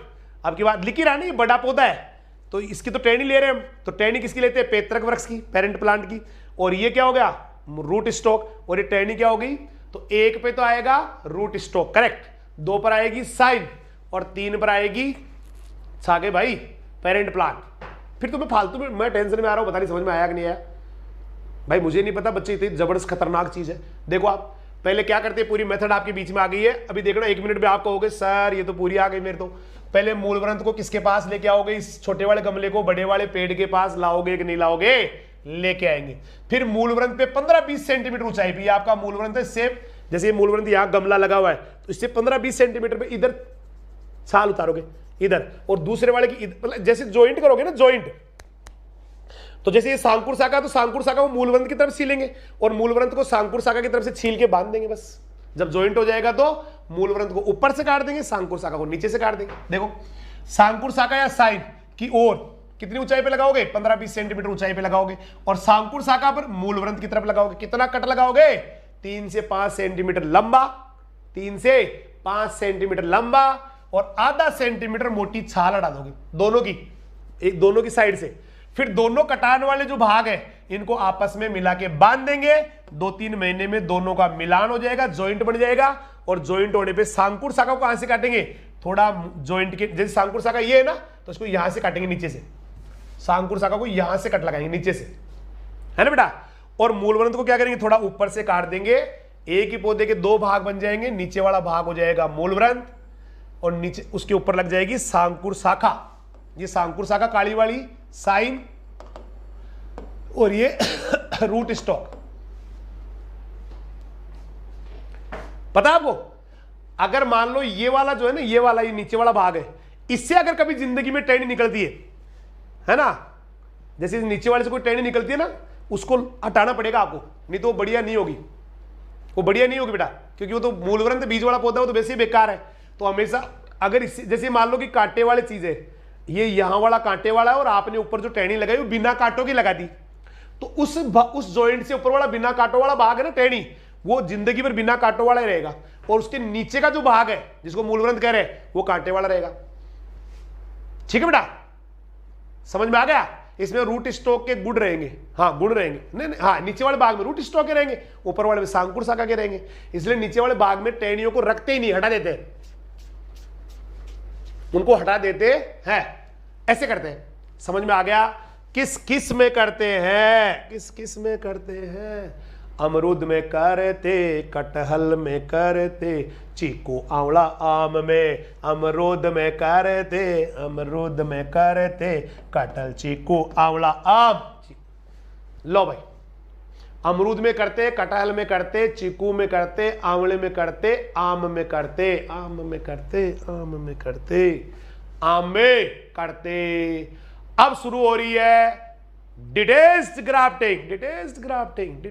अब की बार लिख ही रहा नहीं, बड़ा पौधा है तो इसकी तो टहनी ले रहे हैं हम, तो टहनी किसकी लेते हैं, पैतृक वृक्ष की, पेरेंट प्लांट की। और ये क्या हो गया, रूट स्टॉक, और ये टहनी क्या होगी, तो 1 पे तो आएगा रूट स्टॉक, करेक्ट, 2 पर आएगी साइन, और 3 पर आएगी सागे भाई पेरेंट प्लांट। फिर तुम्हें फालतू में मैं टेंशन में आ रहा हूं, पता नहीं समझ में आया कि नहीं आया भाई, मुझे नहीं पता, बच्चे इतनी जबरदस्त खतरनाक चीज है। देखो आप पहले क्या करते हैं, पूरी मेथड आपके बीच में आ गई है। अभी देखना 1 मिनट में आप कहोगे सर ये तो पूरी आ गई मेरे तो। पहले मूलवृंत को किसके पास लेके आओगे, इस छोटे वाले गमले को बड़े वाले पेड़ के पास लाओगे कि नहीं लाओगे, लेके आएंगे। फिर मूलवृंत पे 15-20 सेंटीमीटर ऊंचाई पे आपका मूलवृंत है, सेम जैसे ये मूलवृंत यहां गमला लगा हुआ है, तो इससे 15-20 सेंटीमीटर पे इधर छाल उतारोगे इधर, और दूसरे वाले की जैसे ज्वाइंट करोगे ना, ज्वाइंट, तो जैसे ये सांकुर शाखा, तो सांकुर शाखा को मूलवृंत की तरफ छीलेंगे और मूलवृंत को सांकुर शाखा की तरफ से छील के बांध देंगे। बस जब ज्वाइंट हो जाएगा तो मूलवृंत को ऊपर से काट देंगे, सांकुर शाखा को नीचे से काट देंगे। देखो सांकुर शाखा या साइन की ओर कितनी ऊंचाई पे लगाओगे, 15-20 सेंटीमीटर ऊंचाई पे लगाओगे, और सांकुर शाखा पर मूलवृंत की तरफ लगाओगे। कितना कट लगाओगे, 3 से 5 सेंटीमीटर लंबा, 3 से 5 सेंटीमीटर लंबा, और आधा सेंटीमीटर मोटी छाल हटा दोगे दोनों की साइड से। फिर दोनों कटान वाले जो भाग है इनको आपस में मिला के बांध देंगे। 2-3 महीने में दोनों का मिलान हो जाएगा, ज्वाइंट बन जाएगा, और ज्वाइंट होने पे सांकुर शाखा को कहां से काटेंगे, थोड़ा ज्वाइंट के, जैसे सांकुर शाखा ये है ना, तो इसको यहां से काटेंगे नीचे से, सांकुर शाखा को यहां से कट लगाएंगे नीचे से, है ना बेटा। और मूलवृंत को क्या करेंगे, थोड़ा ऊपर से काट देंगे। एक ही पौधे के 2 भाग बन जाएंगे, नीचे वाला भाग हो जाएगा मूलवृंत, और नीचे उसके ऊपर लग जाएगी सांकुर शाखा। ये सांकुर शाखा काली वाली साइन, और ये रूट स्टॉक। पता है आपको, अगर मान लो ये वाला जो है ना, ये वाला ये नीचे वाला भाग है, इससे अगर कभी जिंदगी में टहनी निकलती है ना, जैसे नीचे वाले से कोई टहनी निकलती है ना, उसको हटाना पड़ेगा आपको, नहीं तो वो बढ़िया नहीं होगी, वो बढ़िया नहीं होगी बेटा, क्योंकि वो तो मूलवृंत बीज वाला पौधा है, वो तो वैसे ही बेकार है। तो हमेशा अगर इससे, जैसे मान लो कि कांटे वाली चीज है, ये यहां वाला कांटे वाला है, और आपने ऊपर जो टहनी लगाई वो बिना कांटों की लगा दी, तो उस जॉइंट से ऊपर वाला बिना कांटों वाला भाग है ना टहनी, वो जिंदगी भर बिना कांटों वाला ही रहेगा, और उसके नीचे का जो भाग है जिसको मूलवृंत कह रहे हैं वो कांटे वाला रहेगा। ठीक है बेटा, समझ में आ गया। इसमें रूट स्टॉक के गुण रहेंगे, हाँ गुण रहेंगे, नहीं हाँ, नीचे वाले भाग में रूट स्टॉक के रहेंगे, ऊपर वाले में सांकुर शाखा के रहेंगे। इसलिए नीचे वाले भाग में टहनियों को रखते ही नहीं, हटा देते हैं, उनको हटा देते हैं, ऐसे करते हैं। समझ में आ गया। किस किस में करते हैं, किस किस में करते हैं, अमरूद में करते, कटहल में करते, चीकू आंवला आम में, अमरूद में करते, अमरूद में करते, कटहल चीकू आंवला आम। लो भाई, अमरूद में करते, कटहल में करते, चीकू में करते, आंवले में करते, आम में करते, आम में करते, आम में करते, आम में करते। अब शुरू हो रही है डिटेल्ड ग्राफ्टिंग, डिटेल्ड ग्राफ्टिंग।